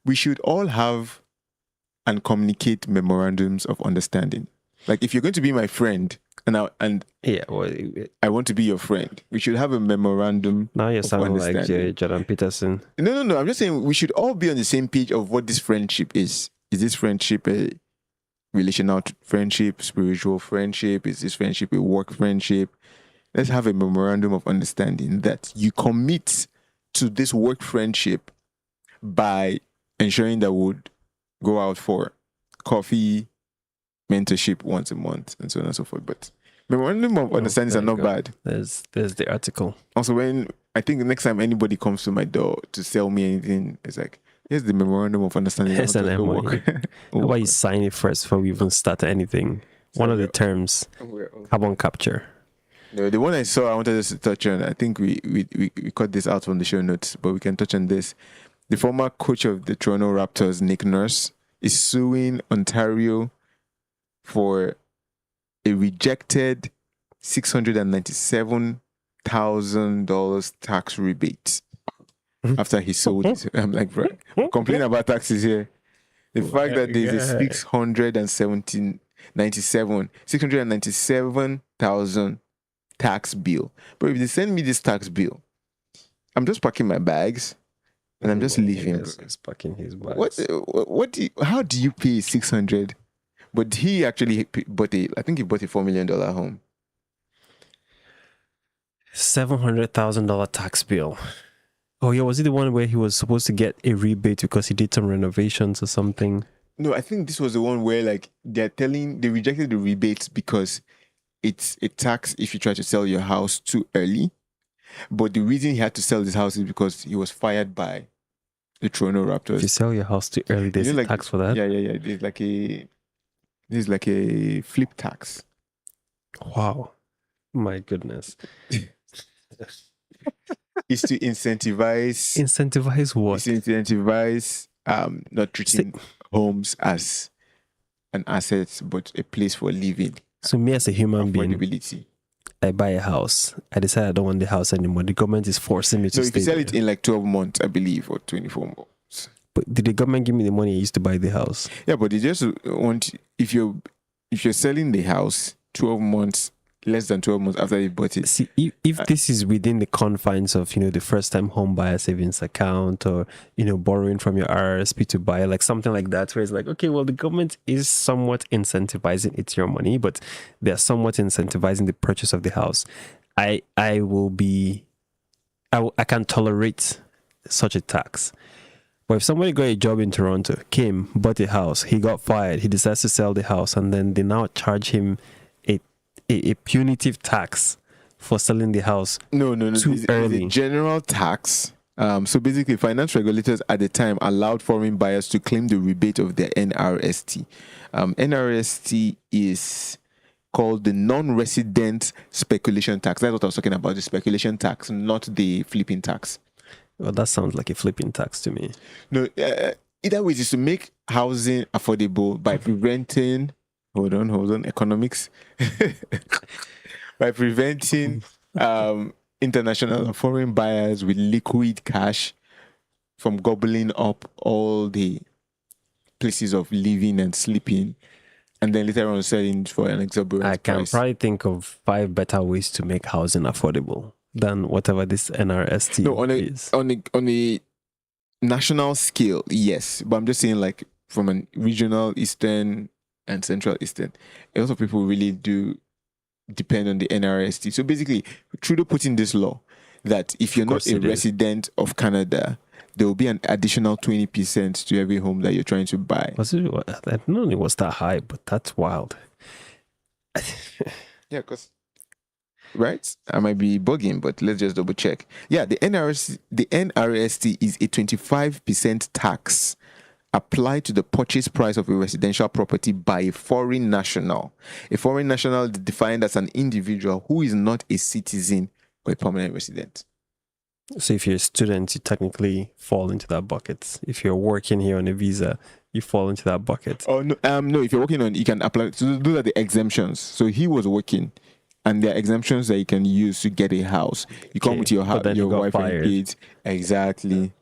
Speaker 1: We should all have and communicate memorandums of understanding. Like, if you're going to be my friend, I want to be your friend, we should have a memorandum.
Speaker 2: Now you're sounding like Jordan Peterson.
Speaker 1: No. I'm just saying we should all be on the same page of what this friendship is. Is this friendship a relational friendship, spiritual friendship? Is this friendship a work friendship? Let's have a memorandum of understanding that you commit to this work friendship by ensuring that we would go out for coffee, mentorship once a month, and so on and so forth. But memorandum of understandings are not bad.
Speaker 2: There's the article.
Speaker 1: Also, when I think the next time anybody comes to my door to sell me anything, it's like, here's the memorandum of understanding.
Speaker 2: Here's an MOU. How about you sign it first before we even start anything? One of the terms, carbon capture.
Speaker 1: No, the one I saw, I wanted us to touch on. I think we cut this out from the show notes, but we can touch on this. The former coach of the Toronto Raptors, Nick Nurse, is suing Ontario for a rejected $697,000 tax rebate after he sold it. I'm like, bro, complaining about taxes here. The fact that there's a $697,000 tax bill. But if they send me this tax bill, I'm just packing my bags and I'm just leaving.
Speaker 2: He's packing his bags.
Speaker 1: How do you pay 600? But he actually bought I think he bought a $4 million home.
Speaker 2: $700,000 tax bill. Oh yeah, was it the one where he was supposed to get a rebate because he did some renovations or something?
Speaker 1: No, I think this was the one where like they rejected the rebates because it's a tax if you try to sell your house too early. But the reason he had to sell this house is because he was fired by the Toronto Raptors.
Speaker 2: If you sell your house too early, there's a tax for that?
Speaker 1: Yeah. There's like a flip tax.
Speaker 2: Wow. My goodness.
Speaker 1: It's to incentivize...
Speaker 2: Incentivize what?
Speaker 1: It's to incentivize not treating homes as an asset, but a place for living.
Speaker 2: So me as a human being, I buy a house. I decide I don't want the house anymore. The government is forcing me to stay.
Speaker 1: So if you sell it in like 12 months, I believe, or 24 months.
Speaker 2: But did the government give me the money I used to buy the house?
Speaker 1: Yeah, but they just want, if you're selling the house 12 months, less than 12 months after you bought it.
Speaker 2: See, if this is within the confines of, the first-time home buyer savings account or, borrowing from your RRSP to buy, like something like that, where it's like, okay, well, the government is somewhat incentivizing, it's your money, but they're somewhat incentivizing the purchase of the house. I can tolerate such a tax. But if somebody got a job in Toronto, came, bought a house, he got fired, he decides to sell the house, and then they now charge him a punitive tax for selling the house
Speaker 1: too
Speaker 2: early.
Speaker 1: It's a general tax. So basically, finance regulators at the time allowed foreign buyers to claim the rebate of their NRST. NRST is called the non-resident speculation tax. That's what I was talking about, the speculation tax, not the flipping tax.
Speaker 2: Well, that sounds like a flipping tax to me.
Speaker 1: No, either way, is to make housing affordable by preventing... Hold on, economics. By preventing international and foreign buyers with liquid cash from gobbling up all the places of living and sleeping, and then later on selling for an exorbitant price.
Speaker 2: I can probably think of 5 better ways to make housing affordable than whatever this NRST is.
Speaker 1: On a national scale, yes. But I'm just saying, like, from a regional, eastern, and Central Eastern, a lot of people really do depend on the NRST. So basically, Trudeau put in this law that if you're not a resident of Canada, there will be an additional 20% to every home that you're trying to buy.
Speaker 2: I don't know it was that high, but that's wild.
Speaker 1: Yeah, because... Right? I might be bugging, but let's just double check. Yeah, the NRST is a 25% tax applied to the purchase price of a residential property by a foreign national. A foreign national is defined as an individual who is not a citizen or a permanent resident.
Speaker 2: So if you're a student, you technically fall into that bucket. If you're working here on a visa, you fall into that bucket.
Speaker 1: Oh no, no. If you're working on, you can apply. So those are the exemptions. So he was working, and there are exemptions that you can use to get a house. You come with your wife and kids, exactly,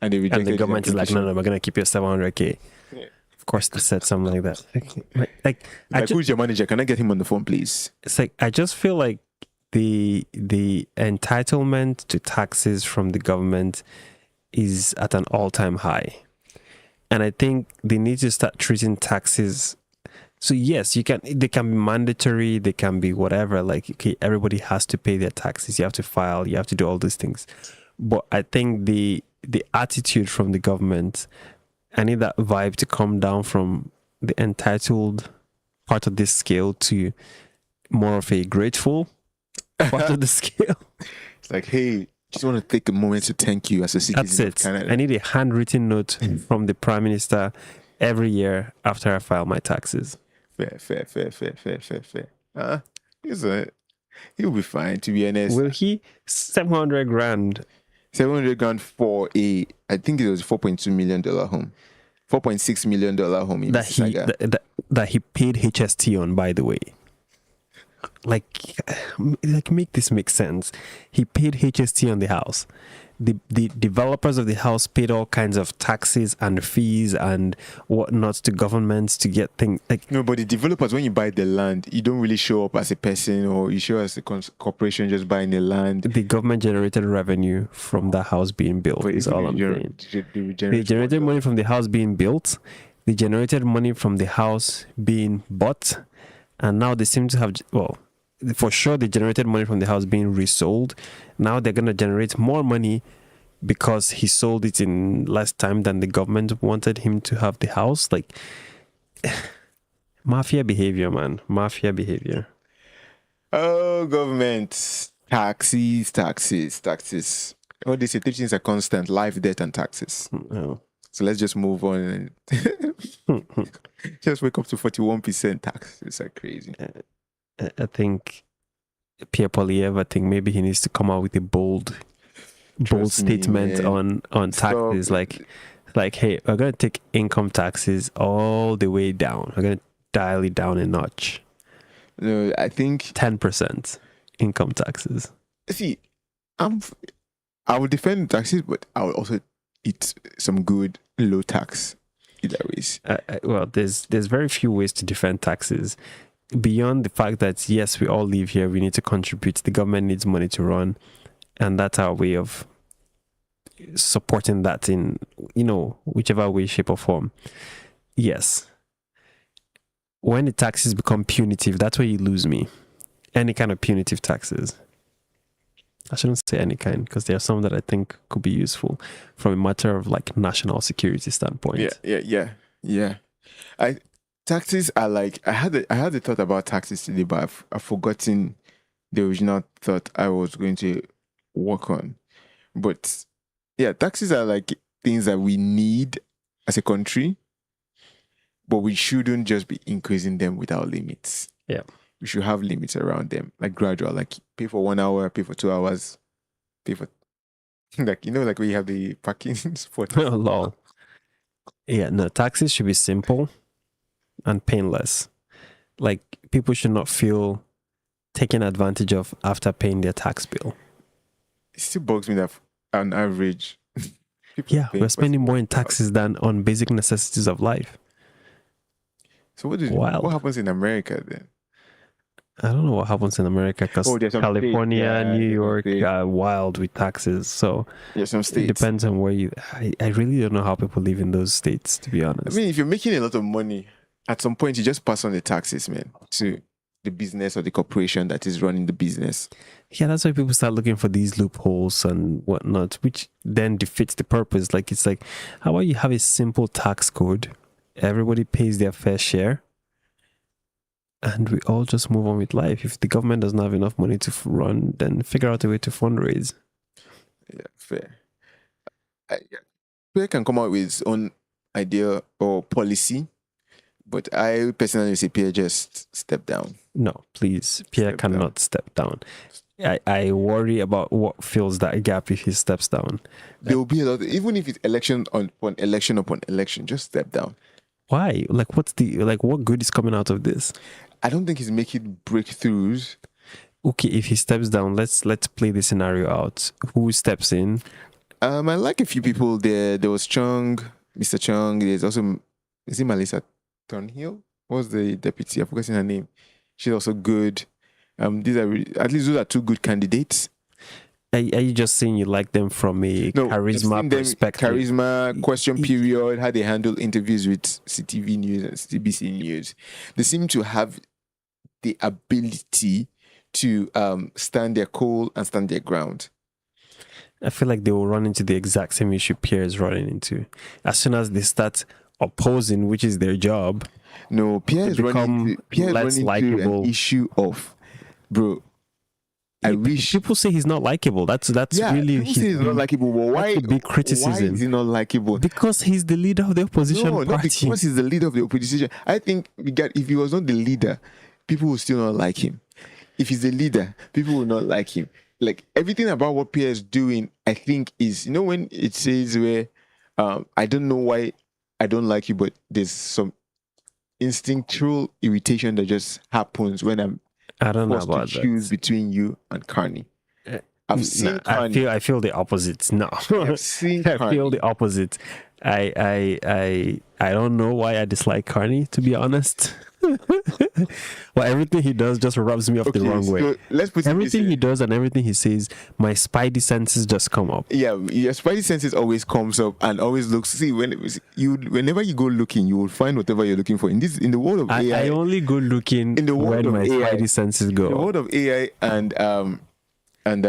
Speaker 1: and they reject.
Speaker 2: And the government is like, no, we're gonna keep your 700K. Yeah. Of course, they said something like that.
Speaker 1: Like who's your manager? Can I get him on the phone, please?
Speaker 2: It's like I just feel like the entitlement to taxes from the government is at an all-time high. And I think they need to start treating taxes. So yes, they can be mandatory, they can be whatever, like, okay, everybody has to pay their taxes, you have to file, you have to do all these things. But I think the attitude from the government, I need that vibe to come down from the entitled part of this scale to more of a grateful part of the scale.
Speaker 1: It's like, hey, just want to take a moment to thank you as a citizen of Canada.
Speaker 2: I need a handwritten note from the Prime Minister every year after I file my taxes.
Speaker 1: Fair. He'll be fine, to be honest.
Speaker 2: Will he? 700 grand.
Speaker 1: 700 grand for I think it was $4.2 million home. $4.6 million home in Mississauga.
Speaker 2: That he paid HST on, by the way. Like make this make sense. He paid HST on the house. The developers of the house paid all kinds of taxes and fees and whatnot to governments to get things like.
Speaker 1: No, but the developers, when you buy the land, you don't really show up as a person, or you show as a corporation just buying the land.
Speaker 2: The government generated revenue from the house being built. Is all I'm saying. They generated money from the house being built. They generated money from the house being bought. And now they seem to have, well, for sure they generated money from the house being resold. Now they're going to generate more money because he sold it in less time than the government wanted him to have the house. Like, mafia behavior, man. Mafia behavior.
Speaker 1: Oh, government. Taxes. Oh, they say three things are constant: life, debt, and taxes.
Speaker 2: Oh.
Speaker 1: So let's just move on and just wake up to 41% tax. It's like crazy.
Speaker 2: I think Pierre Poilievre, I think maybe he needs to come out with a bold statement on taxes. Like, hey, we're going to take income taxes all the way down. We're going to dial it down a notch.
Speaker 1: No, I think
Speaker 2: 10% income taxes.
Speaker 1: See, I will defend taxes, but I will also eat some good low tax either ways.
Speaker 2: Well, there's very few ways to defend taxes beyond the fact that yes, we all live here, we need to contribute, the government needs money to run, and that's our way of supporting that in, whichever way, shape or form. Yes, when the taxes become punitive, that's where you lose me. Any kind of punitive taxes, I shouldn't say any kind, because there are some that I think could be useful from a matter of like national security standpoint.
Speaker 1: Yeah. Taxes are like, I had a thought about taxes today, but I've forgotten the original thought I was going to work on. But yeah, taxes are like things that we need as a country, but we shouldn't just be increasing them without limits.
Speaker 2: Yeah.
Speaker 1: We should have limits around them, like gradual, like pay for 1 hour, pay for 2 hours, pay for, like, like we have the parking spot.
Speaker 2: Oh, lol. Yeah, no, taxes should be simple and painless. Like, people should not feel taken advantage of after paying their tax bill.
Speaker 1: It still bugs me that on average,
Speaker 2: we're spending more in taxes than on basic necessities of life.
Speaker 1: So what happens in America then?
Speaker 2: I don't know what happens in America, because California, New York are wild with taxes. So
Speaker 1: some states.
Speaker 2: It depends on where I really don't know how people live in those states, to be honest.
Speaker 1: I mean, if you're making a lot of money, at some point you just pass on the taxes, man, to the business or the corporation that is running the business.
Speaker 2: Yeah, that's why people start looking for these loopholes and whatnot, which then defeats the purpose. Like, it's like, how about you have a simple tax code? Everybody pays their fair share, and we all just move on with life. If the government doesn't have enough money to run, then figure out a way to fundraise.
Speaker 1: Yeah, fair. Fair can come out with its own idea or policy. But I personally say Pierre just step down.
Speaker 2: No, please. Pierre cannot step down. I worry about what fills that gap if he steps down.
Speaker 1: There will be a lot, even if it's election upon election, just step down.
Speaker 2: Why? Like, what good is coming out of this?
Speaker 1: I don't think he's making breakthroughs.
Speaker 2: Okay, if he steps down, let's play the scenario out. Who steps in?
Speaker 1: I like a few people there. There was Chung, Mr. Chung. There's also, is it Melissa Thornhill? What's the deputy? I've forgotten her name. She's also good. These are at least those are two good candidates.
Speaker 2: Are you just saying you like them from a charisma perspective?
Speaker 1: Charisma, question period, how they handle interviews with CTV News and CBC News. They seem to have the ability to stand their coal and stand their ground.
Speaker 2: I feel like they will run into the exact same issue Pierre is running into. As soon as they start opposing, which is their job.
Speaker 1: No, Pierre is running into an issue of, bro, I wish
Speaker 2: people say he's not likable. That's really
Speaker 1: people say he's not likable. But why?
Speaker 2: Big criticism.
Speaker 1: Why is he not likable?
Speaker 2: Because he's the leader of the opposition party.
Speaker 1: Not because he's the leader of the opposition. I think if he was not the leader, people would still not like him. If he's the leader, people will not like him. Like everything about what Pierre is doing, I think is, when it says where I don't know why I don't like you, but there's some instinctual irritation that just happens when I don't know about to choose between you and Carney. I've seen Carney.
Speaker 2: I feel the opposite. No,
Speaker 1: I've seen
Speaker 2: I feel the opposite. I don't know why I dislike Carney, to be honest. Well, everything he does just rubs me off the wrong way.
Speaker 1: Let's put
Speaker 2: everything he does and everything he says, my spidey senses just come up.
Speaker 1: Yeah, your spidey senses always comes up and always looks. See, whenever you go looking, you will find whatever you're looking for. In the world of AI,
Speaker 2: I only go looking in the world when my spidey senses go.
Speaker 1: In the world of AI and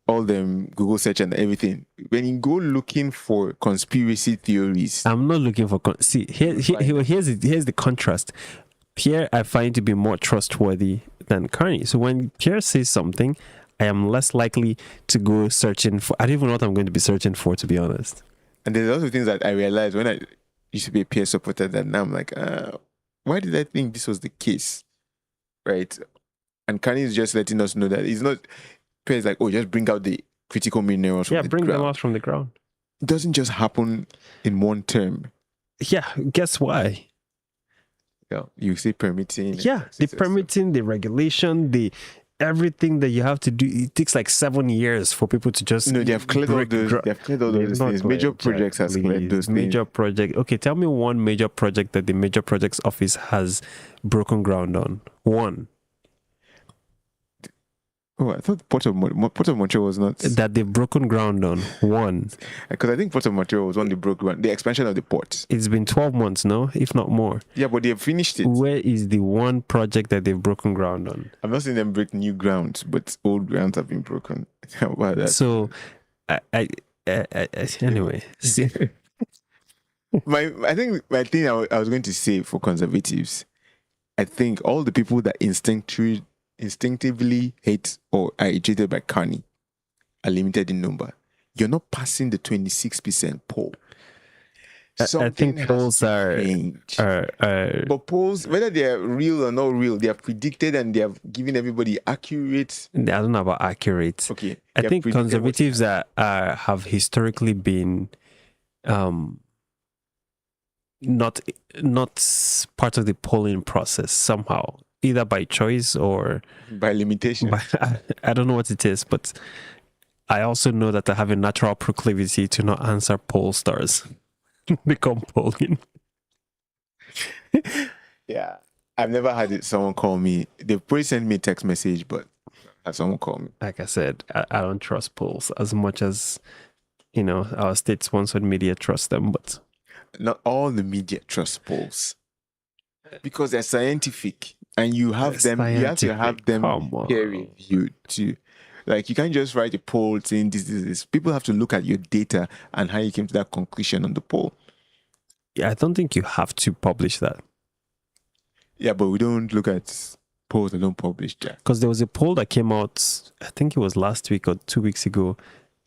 Speaker 1: all them Google search and everything. When you go looking for conspiracy theories,
Speaker 2: I'm not looking for here's the contrast. Pierre, I find to be more trustworthy than Carney. So when Pierre says something, I am less likely to go searching for. I don't even know what I'm going to be searching for, to be honest.
Speaker 1: And there's also things that I realized when I used to be a Pierre supporter that now I'm like, why did I think this was the case, right? And Carney is just letting us know that it's not. Pierre is like, just bring out the critical minerals.
Speaker 2: Yeah, bring them out from the ground.
Speaker 1: It doesn't just happen in one term.
Speaker 2: Yeah, guess why?
Speaker 1: Yeah, you say permitting.
Speaker 2: Yeah, the permitting, the regulation, the everything that you have to do. It takes like 7 years for people to just.
Speaker 1: No, they have cleared all those things. Major projects has cleared those
Speaker 2: major
Speaker 1: things.
Speaker 2: Project. Okay, tell me one major project that the Major Projects Office has broken ground on. One.
Speaker 1: Oh, I thought Port of Montreal was not...
Speaker 2: That they've broken ground on. One.
Speaker 1: Because I think Port of Montreal was one they broke ground. The expansion of the port.
Speaker 2: It's been 12 months, no? If not more.
Speaker 1: Yeah, but they've finished it.
Speaker 2: Where is the one project that they've broken ground on?
Speaker 1: I've not seen them break new ground, but old grounds have been broken. How about that?
Speaker 2: So, anyway.
Speaker 1: I think my thing I was going to say for conservatives, I think all the people that instinctively hate or are irritated by Carney are limited in number. You're not passing the 26% poll.
Speaker 2: I think polls are
Speaker 1: but polls, whether they're real or not real, they have predicted and they have given everybody accurate.
Speaker 2: I don't know about accurate.
Speaker 1: Okay,
Speaker 2: I think conservatives have historically been not part of the polling process somehow. Either by choice or
Speaker 1: by limitation.
Speaker 2: I don't know what it is, but I also know that I have a natural proclivity to not answer poll stars. Become polling.
Speaker 1: Yeah. I've never had someone call me. They've probably sent me a text message, but had someone call me.
Speaker 2: Like I said, I don't trust polls as much as, our state-sponsored media trust them, but...
Speaker 1: Not all the media trust polls. Because they're scientific. And you have them, you have to have them peer reviewed too. Like you can't just write a poll saying this. People have to look at your data and how you came to that conclusion on the poll.
Speaker 2: Yeah, I don't think you have to publish that.
Speaker 1: Yeah, but we don't look at polls that don't publish that.
Speaker 2: Because there was a poll that came out, I think it was last week or 2 weeks ago,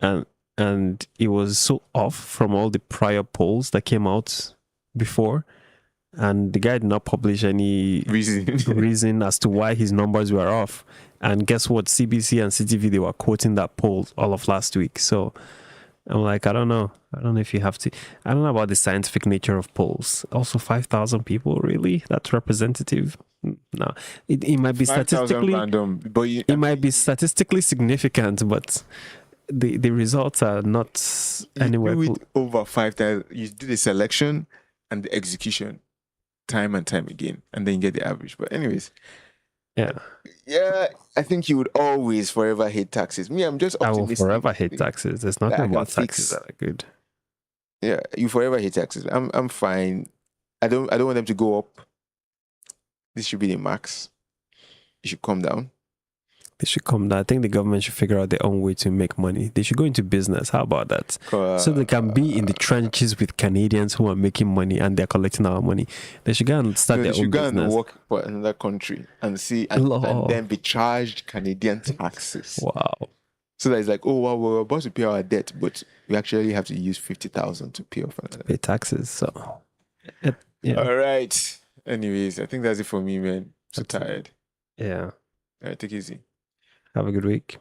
Speaker 2: and and it was so off from all the prior polls that came out before. And the guy did not publish any reason as to why his numbers were off. And guess what? CBC and CTV, they were quoting that poll all of last week. So I'm like, I don't know. I don't know if you have to. I don't know about the scientific nature of polls. Also, 5,000 people, really? That's representative? No. It might be statistically
Speaker 1: random, but
Speaker 2: it might be statistically significant, but the results are not anywhere.
Speaker 1: You do it over 5,000. You do the selection and the execution time and time again, and then you get the average. But anyways,
Speaker 2: yeah,
Speaker 1: I think you would always forever hate taxes. Me, I'm just optimistic.
Speaker 2: I will forever hate taxes. There's nothing about taxes that are good.
Speaker 1: Yeah, you forever hate taxes. I'm fine. I don't want them to go up. This should be the max. It should come down.
Speaker 2: They should come down. I think the government should figure out their own way to make money. They should go into business. How about that? So they can be in the trenches with Canadians who are making money and they're collecting our money. They should go and start their own business. They should go and
Speaker 1: work for another country and see and then be charged Canadian taxes.
Speaker 2: Wow.
Speaker 1: So that it's like, oh, wow, we're about to pay our debt, but we actually have to use 50,000 to pay off another.
Speaker 2: Pay taxes. So,
Speaker 1: yeah. All right. Anyways, I think that's it for me, man. So tired.
Speaker 2: Yeah.
Speaker 1: All right, take it easy.
Speaker 2: Have a good week.